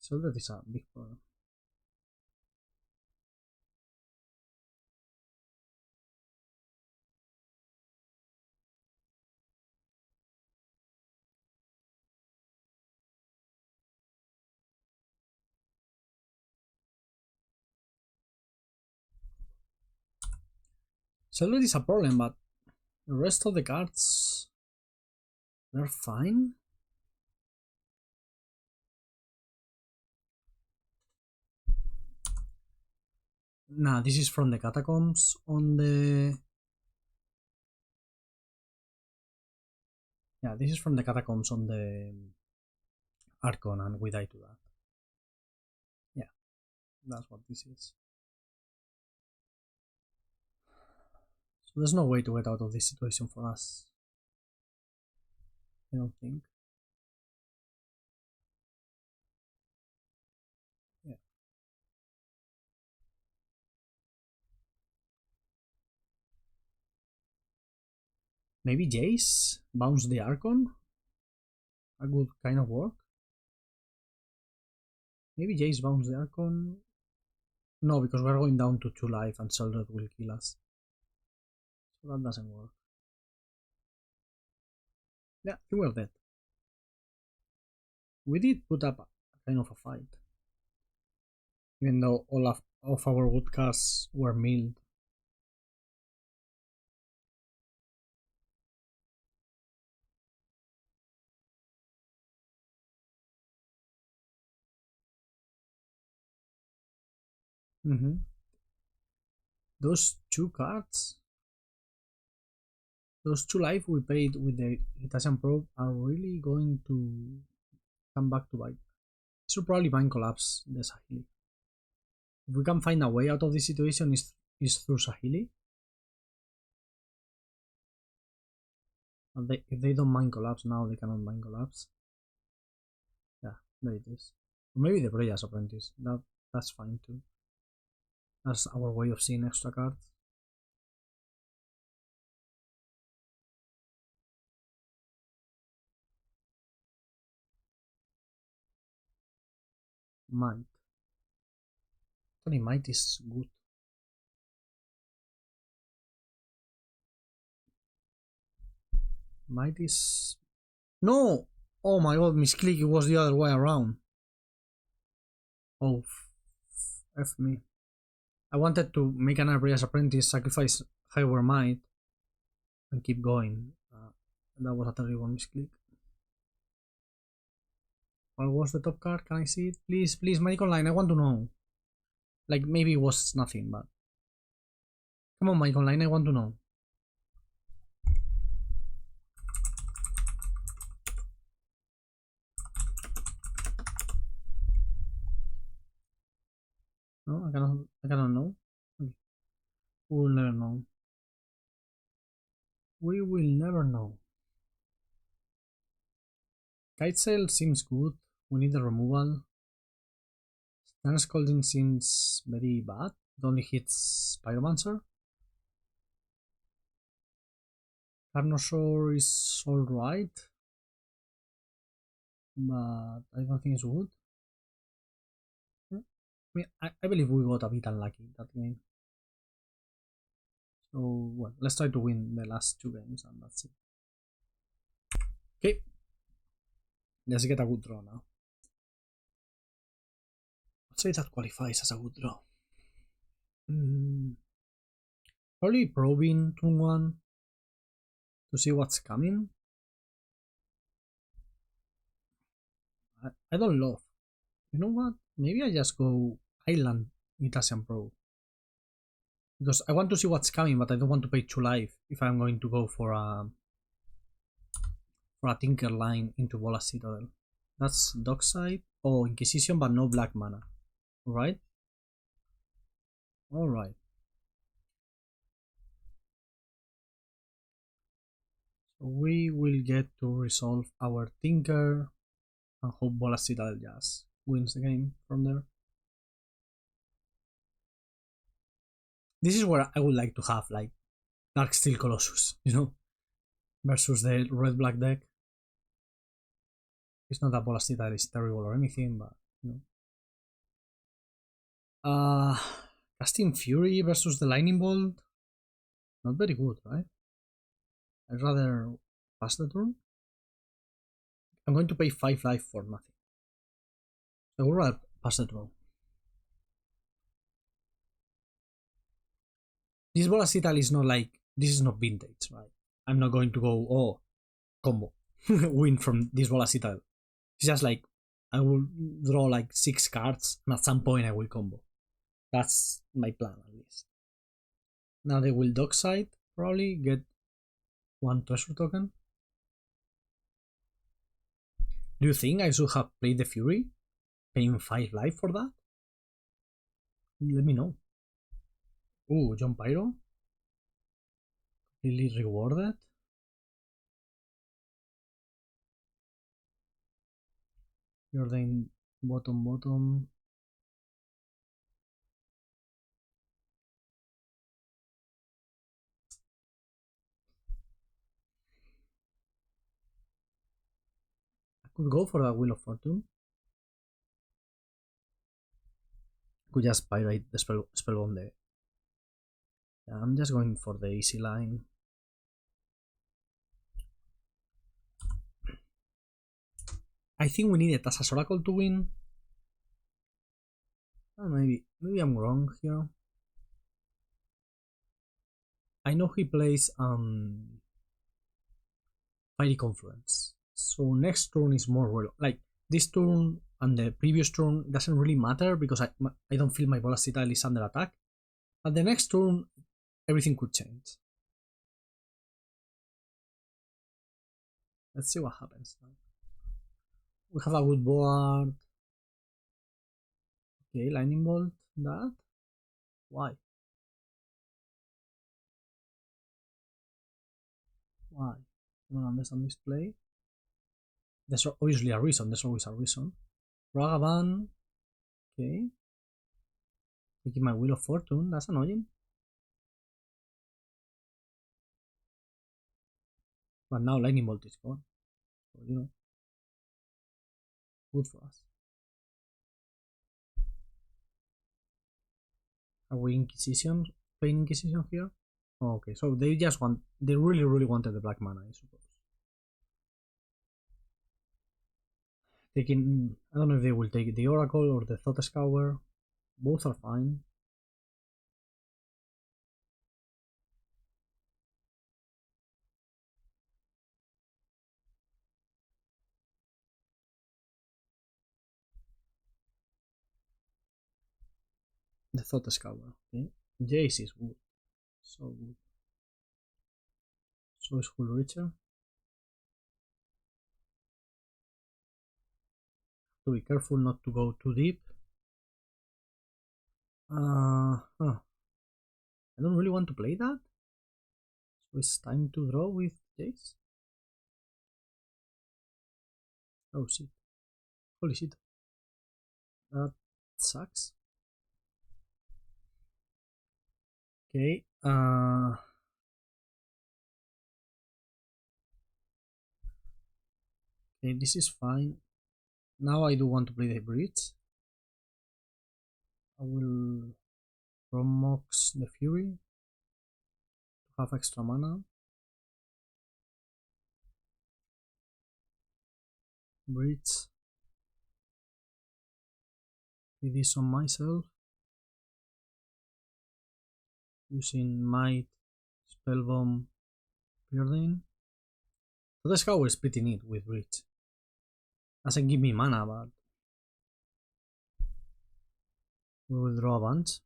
Speaker 1: Sheldred is a big problem. Sheldred is a problem, but the rest of the cards, they're fine. Nah, this is from the catacombs on the... Yeah, this is from the catacombs on the Archon, and we die to that. Yeah, that's what this is. So there's no way to get out of this situation for us. I don't think. Yeah. Maybe Jace? Bounce the Archon? A good kind of work? Maybe Jace bounce the Archon? No, because we're going down to 2 life and Sheldred will kill us. So that doesn't work. Yeah, you were dead. We did put up a kind of a fight. Even though all of our good cards were milled. Those 2 cards, those 2 life we paid with the Italian probe are really going to come back to bite. This will probably mind collapse the Sahili. If we can find a way out of this situation is through Sahili. If they don't mind collapse now, they cannot mind collapse. Yeah, there it is. Or maybe the Breya's Apprentice. That's fine too. That's our way of seeing extra cards. Might. Actually, might is good. Might is... No! Oh my god, misclick, it was the other way around. Oh, F me. I wanted to make an Breya's Apprentice, sacrifice Highware Might, and keep going. That was a terrible misclick. What was the top card? Can I see it? Please, please, Magic Online, I want to know. Like, maybe it was nothing, but... Come on, Magic Online, I want to know. No, I cannot know. Okay. We will never know. We will never know. Kite Sail seems good. We need a removal. Stern Scalding seems very bad. It only hits Pyromancer. Carnosaur is alright, but I don't think it's good. I mean, I believe we got a bit unlucky that game. So, well, let's try to win the last 2 games and that's it. Okay. Let's get a good draw now. Let's say that qualifies as a good draw. Probably probing turn 1 to see what's coming. I don't love. You know what? Maybe I just go Island Itasian Pro. Because I want to see what's coming, but I don't want to pay 2 life if I'm going to go for a Tinker line into Bola Citadel. That's Dockside. Oh, Inquisition, but no black mana. Alright? Alright. So we will get to resolve our Tinker and hope Bola Citadel just wins the game from there. This is where I would like to have like Darksteel Colossus, you know, versus the red-black deck. It's not that Bola Citadel is terrible or anything, but you know. Casting Fury versus the Lightning Bolt. Not very good, right? I'd rather pass the turn. I'm going to pay 5 life for nothing. So I would rather pass the turn. This Bola Citadel is not like, this is not vintage, right? I'm not going to go, oh, combo, win from this Bola Citadel. It's just like, I will draw like 6 cards and at some point I will combo. That's my plan at least. Now they will Dockside, probably get 1 treasure token. Do you think I should have played the Fury? Paying 5 life for that? Let me know. Ooh, John Pyro. Really rewarded. You're then bottom. I could go for the Wheel of Fortune. I could just pirate the spellbomb there. Yeah, I'm just going for the easy line. I think we needed Tassa's Oracle to win. Oh, maybe I'm wrong here. I know he plays Fiery Confluence. So next turn is more real. Like this turn and the previous turn doesn't really matter because I don't feel my Bola Citadel is under attack. At the next turn, everything could change. Let's see what happens now. We have a good board. Okay, Lightning Bolt. That? Why? Why? I don't understand this play. There's obviously a reason. There's always a reason. Ragavan. Okay. Taking my Wheel of Fortune. That's annoying. But now Lightning Bolt is gone. So, you know. Good for us. Are we Inquisition? Playing Inquisition here? Oh, okay, so they just want. They really wanted the black mana, I suppose. Taking. I don't know if they will take the Oracle or the Thought Scour. Both are fine. The Thought Scour. Okay. Jace is good. So good. So is Hull Richer. To be careful not to go too deep. I don't really want to play that. So it's time to draw with Jace. Oh shit. Holy shit. That sucks. Okay. Okay, this is fine. Now I do want to play the bridge. I will Promox the Fury to have extra mana. Bridge. Do this on myself. Using Might, Spellbomb, Pierden. So the scour is pretty neat with Bridge. Doesn't give me mana, but we will draw a bunch.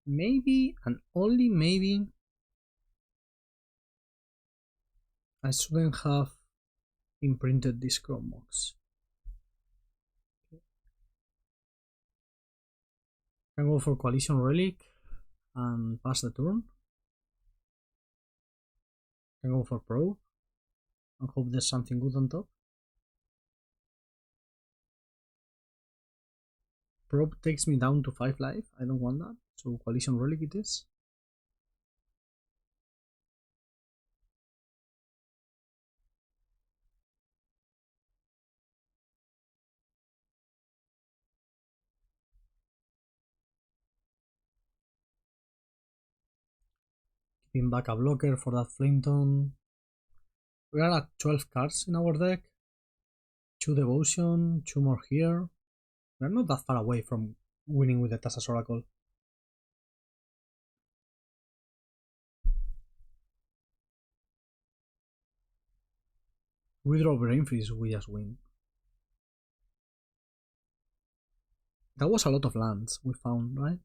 Speaker 1: Maybe and only maybe I shouldn't have imprinted this Chrome box. Can go for Coalition Relic and pass the turn. Can go for Probe and hope there's something good on top. Probe takes me down to 5 life. I don't want that. So Coalition Relic it is. Keeping back a blocker for that Flinton. We are at 12 cards in our deck. 2 Devotion, 2 more here. We're not that far away from winning with the Tassa's Oracle. We draw Brain Freeze, we just win. That was a lot of lands we found, right?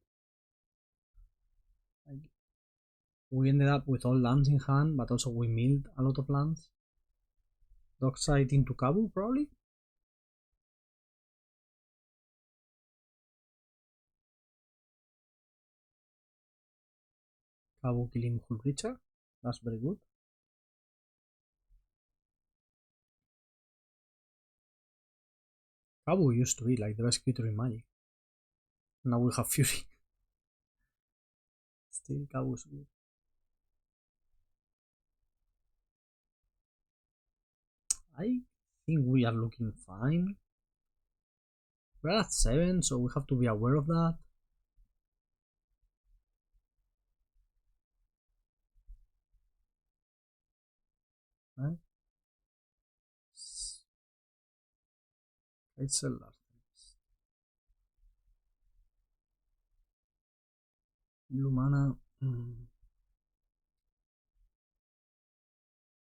Speaker 1: We ended up with all lands in hand, but also we milled a lot of lands. Dockside into Kabu, probably? Kabu killing Hull Richard. That's very good. Kabu used to be like the best creature in Magic. Now we have Fury. Still, Kabu is good. I think we are looking fine. We're at 7, so we have to be aware of that. Right? Let's sell that. Blue mana.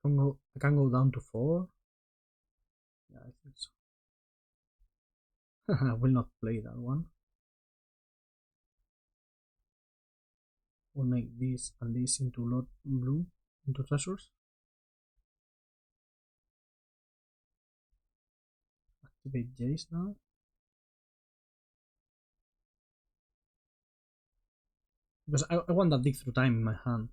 Speaker 1: I can go down to 4. Yeah, I think so. I will not play that one. We'll make this and this into lot blue, into treasures. Activate Jace now. Because I want that dig through time in my hand.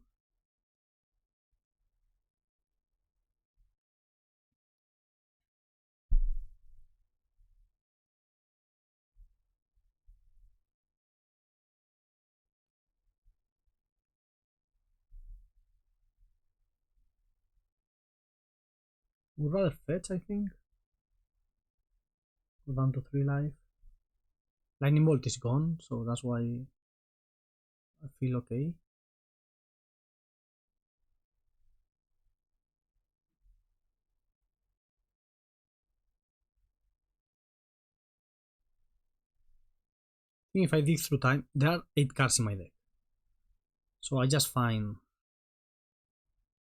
Speaker 1: Would rather fetch, I think. Go down to 3 life. Lightning Bolt is gone, so that's why I feel okay. I think if I dig through time, there are 8 cards in my deck. So I just find...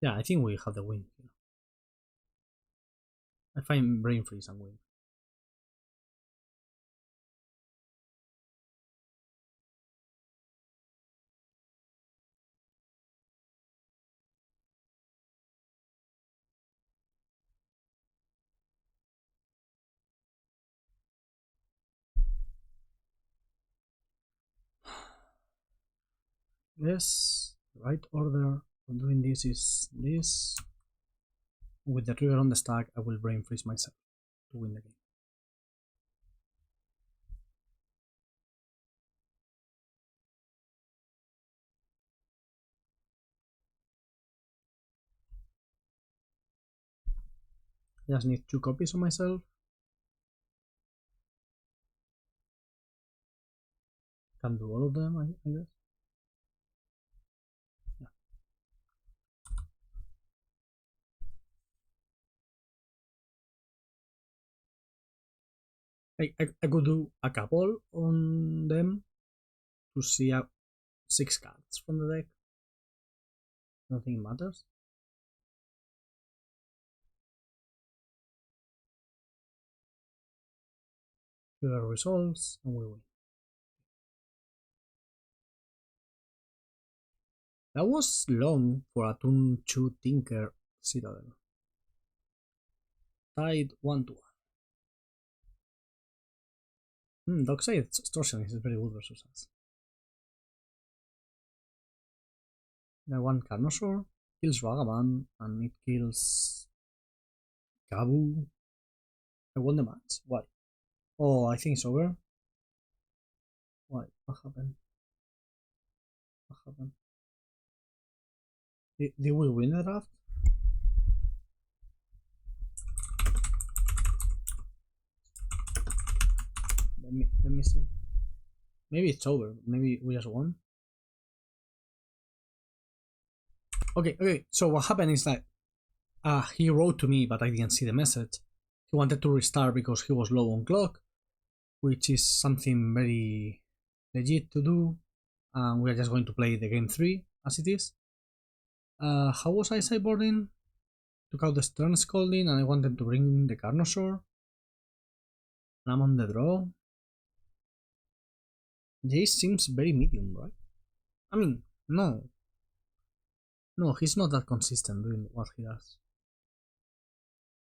Speaker 1: Yeah, I think we have the win. I find Brain Freeze and win. Yes, the right order of doing this is this. With the trigger on the stack, I will Brain Freeze myself to win the game. I just need 2 copies of myself. Can do all of them, I guess. Yeah. I could do a couple on them to see 6 cards from the deck. I don't think it matters. Figure results and we win. That was long for a turn 2 Tinker Citadel. Tied 1-1. Dockside Extortion is very good versus us. The one Carnosaur kills Vagabond and it kills Gabu. I won the match. Why? Oh, I think it's over. Why? What happened? What happened? Did we win the draft? Let me see. Maybe it's over. Maybe we just won. Okay. So what happened is that he wrote to me, but I didn't see the message. He wanted to restart because he was low on clock, which is something very legit to do. We are just going to play the game 3 as it is. How was I sideboarding? Took out the Stern Scolding and I wanted to bring the Carnosaur. And I'm on the draw. Jace seems very medium, right? I mean, no. No, he's not that consistent doing what he does.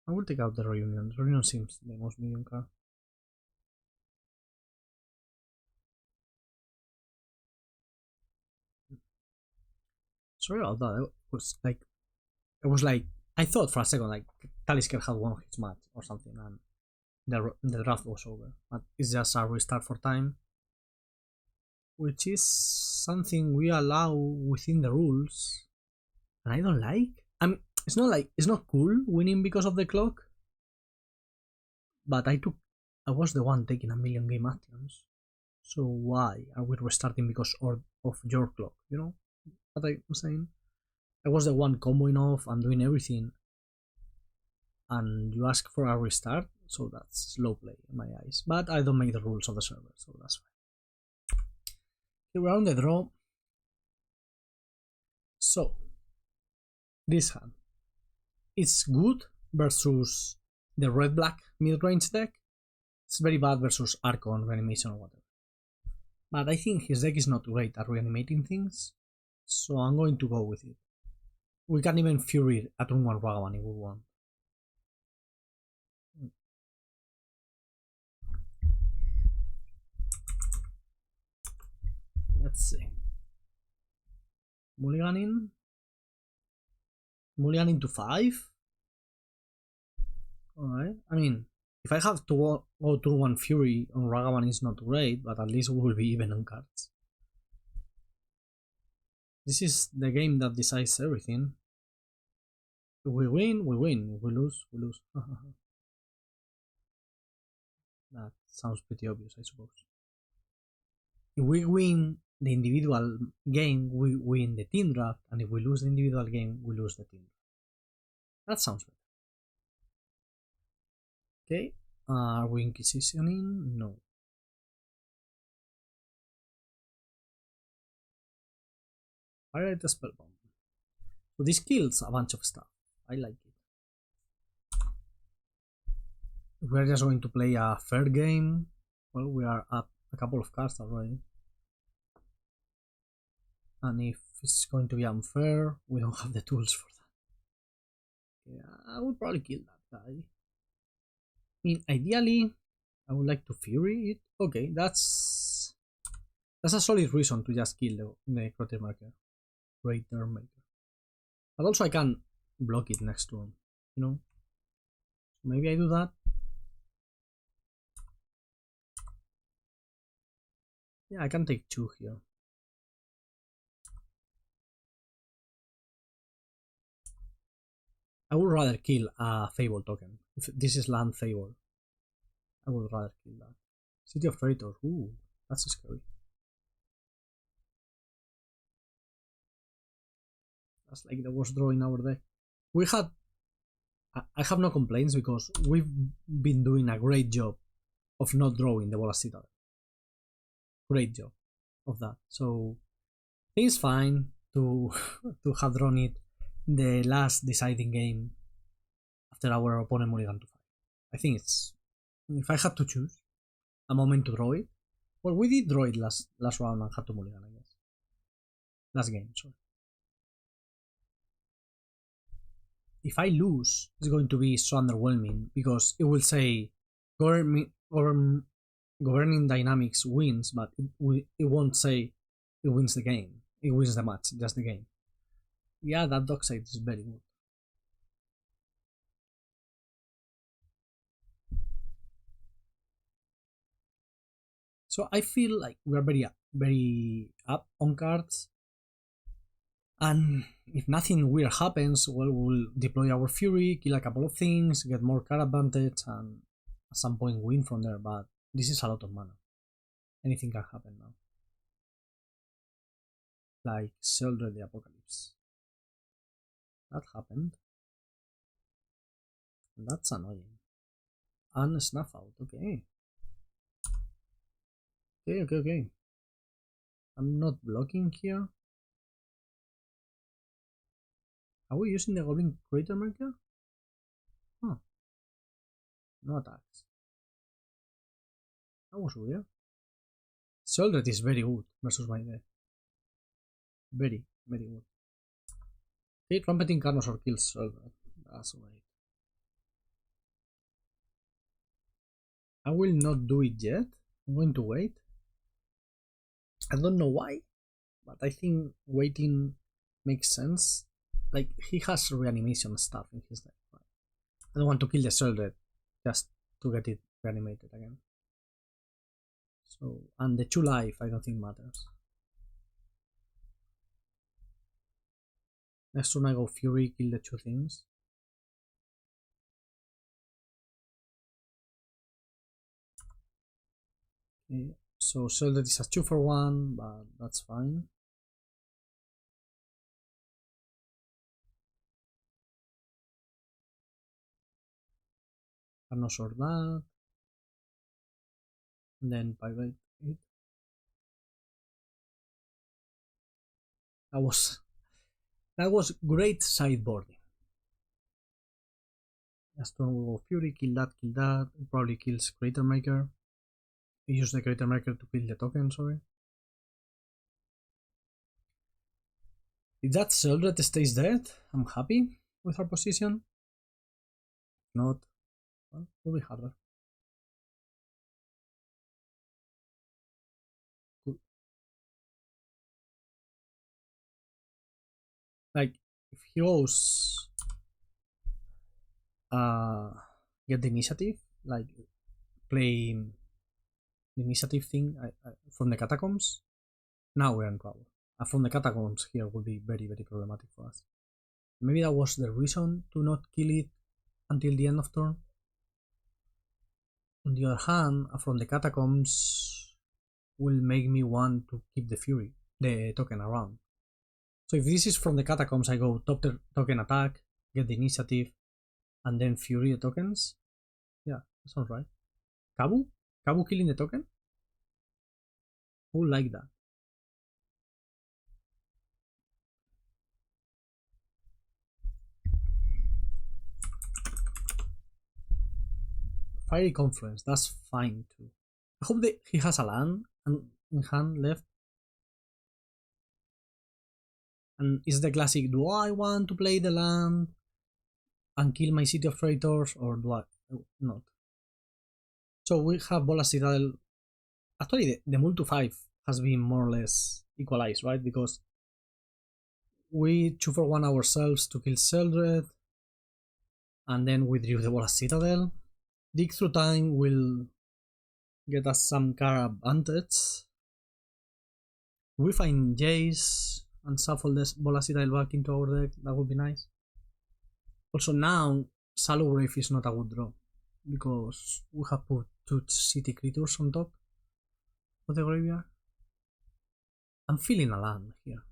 Speaker 1: I will take out the Reunion. The Reunion seems the most medium card. Sorry about that. It was like I thought for a second like Talisker had won his match or something and the draft was over. But it's just a restart for time, which is something we allow within the rules, and I don't like. It's not cool winning because of the clock, but I was the one taking a million game actions, so why are we restarting because of your clock? You know what I'm saying? I was the one comboing off and doing everything, and you ask for a restart, so that's slow play in my eyes. But I don't make the rules of the server, so that's fine. Okay, we're on the draw. So this hand, it's good versus the red-black mid-range deck. It's very bad versus Archon, Reanimation, or whatever. But I think his deck is not great at reanimating things, so I'm going to go with it. We can even Fury at turn 1 Ragavan if we want. Let's see. Mulliganing to 5? Alright, I mean, if I have to go turn 1 Fury on Ragavan is not great, but at least we will be even on cards. This is the game that decides everything. If we win, we win. If we lose, we lose. That sounds pretty obvious, I suppose. If we win the individual game, we win the team draft, and if we lose the individual game, we lose the team draft. That sounds better. Okay, are we Inquisitioning? No. Pirate the Spellbomb. So this kills a bunch of stuff. I like it. We're just going to play a fair game. Well, we are up a couple of cards already. And if it's going to be unfair, we don't have the tools for that. Yeah, I would probably kill that guy. I mean, ideally, I would like to Fury it. Okay, that's a solid reason to just kill the Crater Maker. But also I can block it next turn, you know? Maybe I do that. Yeah, I can take 2 here. I would rather kill a Fable token. If this is land Fable, I would rather kill that. City of Traitors. Ooh, that's scary. That's like the worst draw in our deck. We had. I have no complaints because we've been doing a great job of not drawing the Bola Citadel. Great job of that. So I think it's fine to to have drawn it the last deciding game after our opponent mulligan to 5. I think it's, if I had to choose a moment to draw it, well, we did draw it last round and had to mulligan, I guess. Last game, sorry. If I lose, it's going to be so underwhelming because it will say governing dynamics wins, but it won't say it wins the game. It wins the match, just the game. Yeah, that dockside is very good. So I feel like we're very up on cards. And if nothing weird happens, well, we'll deploy our Fury, kill a couple of things, get more card advantage, and at some point win from there. But this is a lot of mana. Anything can happen now. Like Sheldred the Apocalypse. That happened. And that's annoying. And Snuff Out, okay. Okay. I'm not blocking here. Are we using the Goblin Crater Marker? Huh. No attacks. That was weird. Sheldred is very good versus my deck. Very good. Okay, Trumpeting Carnosaur kills Sheldred. That's right. I will not do it yet. I'm going to wait. I don't know why, but I think waiting makes sense. Like, he has reanimation stuff in his deck. Right? I don't want to kill the Sheldred just to get it reanimated again. So, and the 2 life I don't think matters. Next turn I go Fury, kill the 2 things. Okay, so Sheldred is a 2 for 1, but that's fine. Carnosaur that. And then Pyrite it. That was great sideboarding. Next turn we go Fury, kill that. It probably kills Crater Maker. We use the Crater Maker to kill the token, sorry. If that Sheldred stays dead, I'm happy with our position. If not, well, it will be harder. Cool. Like, if he goes get the initiative, like play the initiative thing from the Catacombs, now we're in trouble. From the Catacombs here would be very problematic for us. Maybe that was the reason to not kill it until the end of turn. On the other hand, from the Catacombs will make me want to keep the Fury, the token around. So if this is from the Catacombs, I go top the token attack, get the initiative, and then Fury the tokens. Yeah, that sounds right. Kabu? Kabu killing the token? Who like that? Fiery Confluence, that's fine too. I hope that he has a land in hand left. And it's the classic, do I want to play the land and kill my City of Traitors, or do I not? So we have Bola Citadel. Actually, the mul to 5 has been more or less equalized, right? Because we 2 for 1 ourselves to kill Sheldred, and then we drew the Bola Citadel. Dig Through Time will get us some card advantage. We find Jace and shuffle this Bola Citadel back into our deck, that would be nice. Also now, Shallow Grave is not a good draw because we have put 2 city creatures on top of the graveyard. I'm feeling a land here.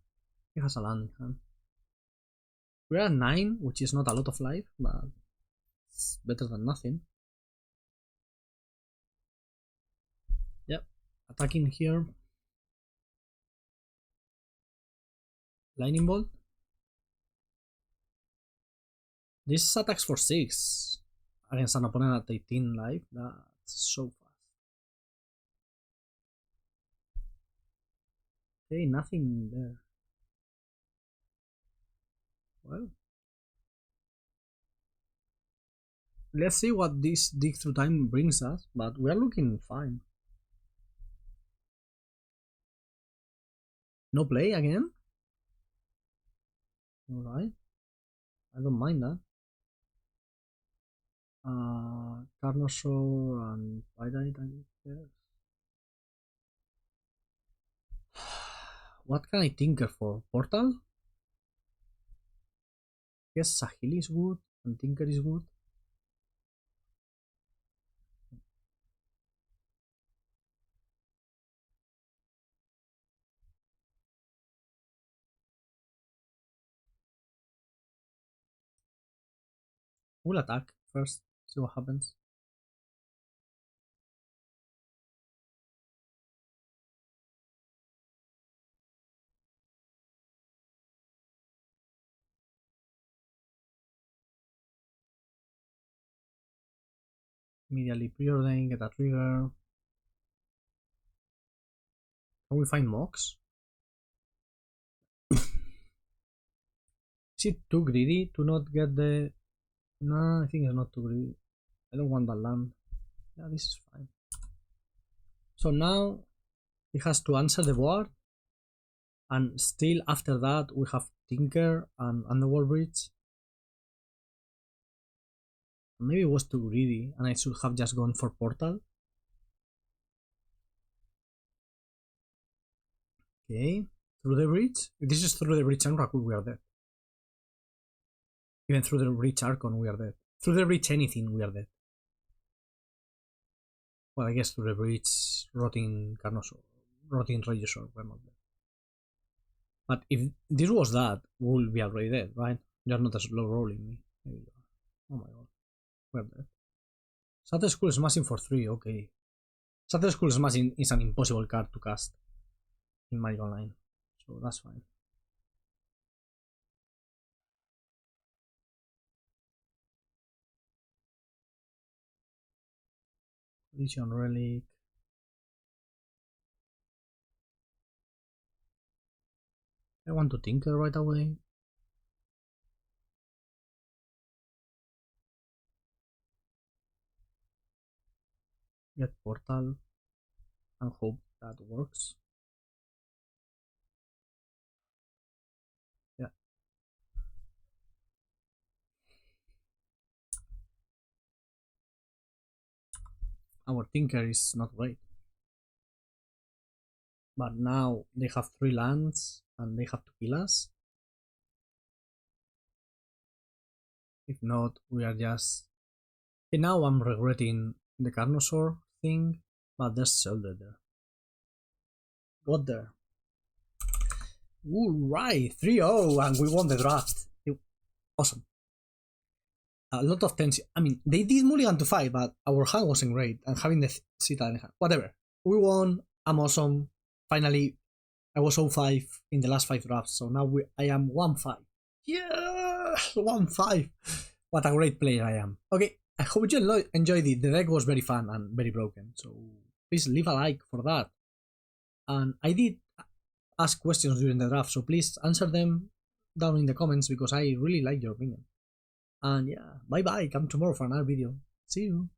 Speaker 1: He has a land in hand. We're at 9, which is not a lot of life, but it's better than nothing. Yep, attacking here. Lightning Bolt. This attacks for 6 against an opponent at 18 life. That's so fast. Okay, nothing there. Well, let's see what this dig through time brings us, but we are looking fine. No play again? Alright. I don't mind that. Carnosaur and Pyrite, I guess. What can I tinker for? Portal? Yes, Sahili is good and Tinker is good. We'll attack first, see what happens. Immediately preordain, get a trigger. Can we find Mox? Is it too greedy to not get the... No, I think it's not too greedy. I don't want that land. Yeah, this is fine. So now he has to answer the board, and still after that we have Tinker and Underworld Bridge. Maybe it was too greedy and I should have just gone for Portal. Okay, through the bridge. If this is through the bridge and Rakul, we are dead. Even through the bridge Archon, we are dead. Through the bridge anything, we are dead. Well, I guess through the bridge Rotting Carnosaur, Rotting Regisaur, we're not dead. But if this was that, we'll be already dead, right? You're not as low rolling me. Maybe you are. Oh my god. We're dead. Shatter School Smashing for 3, okay. Shatter School Smashing is an impossible card to cast in Magic Online, so that's fine. Legion Relic. I want to tinker right away. Get Portal and hope that works. Yeah. Our tinker is not great. But now they have 3 lands and they have to kill us. If not, we are just... Okay, now I'm regretting the Carnosaur thing, but there's Zelda there. Got there. Alright, 3-0 and we won the draft. Awesome. A lot of tension. I mean, they did mulligan to 5, but our hand wasn't great, and having the Sita in hand. Whatever. We won. I'm awesome. Finally, I was 0-5 in the last 5 drafts, so now I am 1-5. Yeah! 1-5. What a great player I am. Okay, I hope you enjoyed it. The deck was very fun and very broken, so please leave a like for that. And I did ask questions during the draft, so please answer them down in the comments because I really like your opinion. And yeah, bye bye, come tomorrow for another video. See you.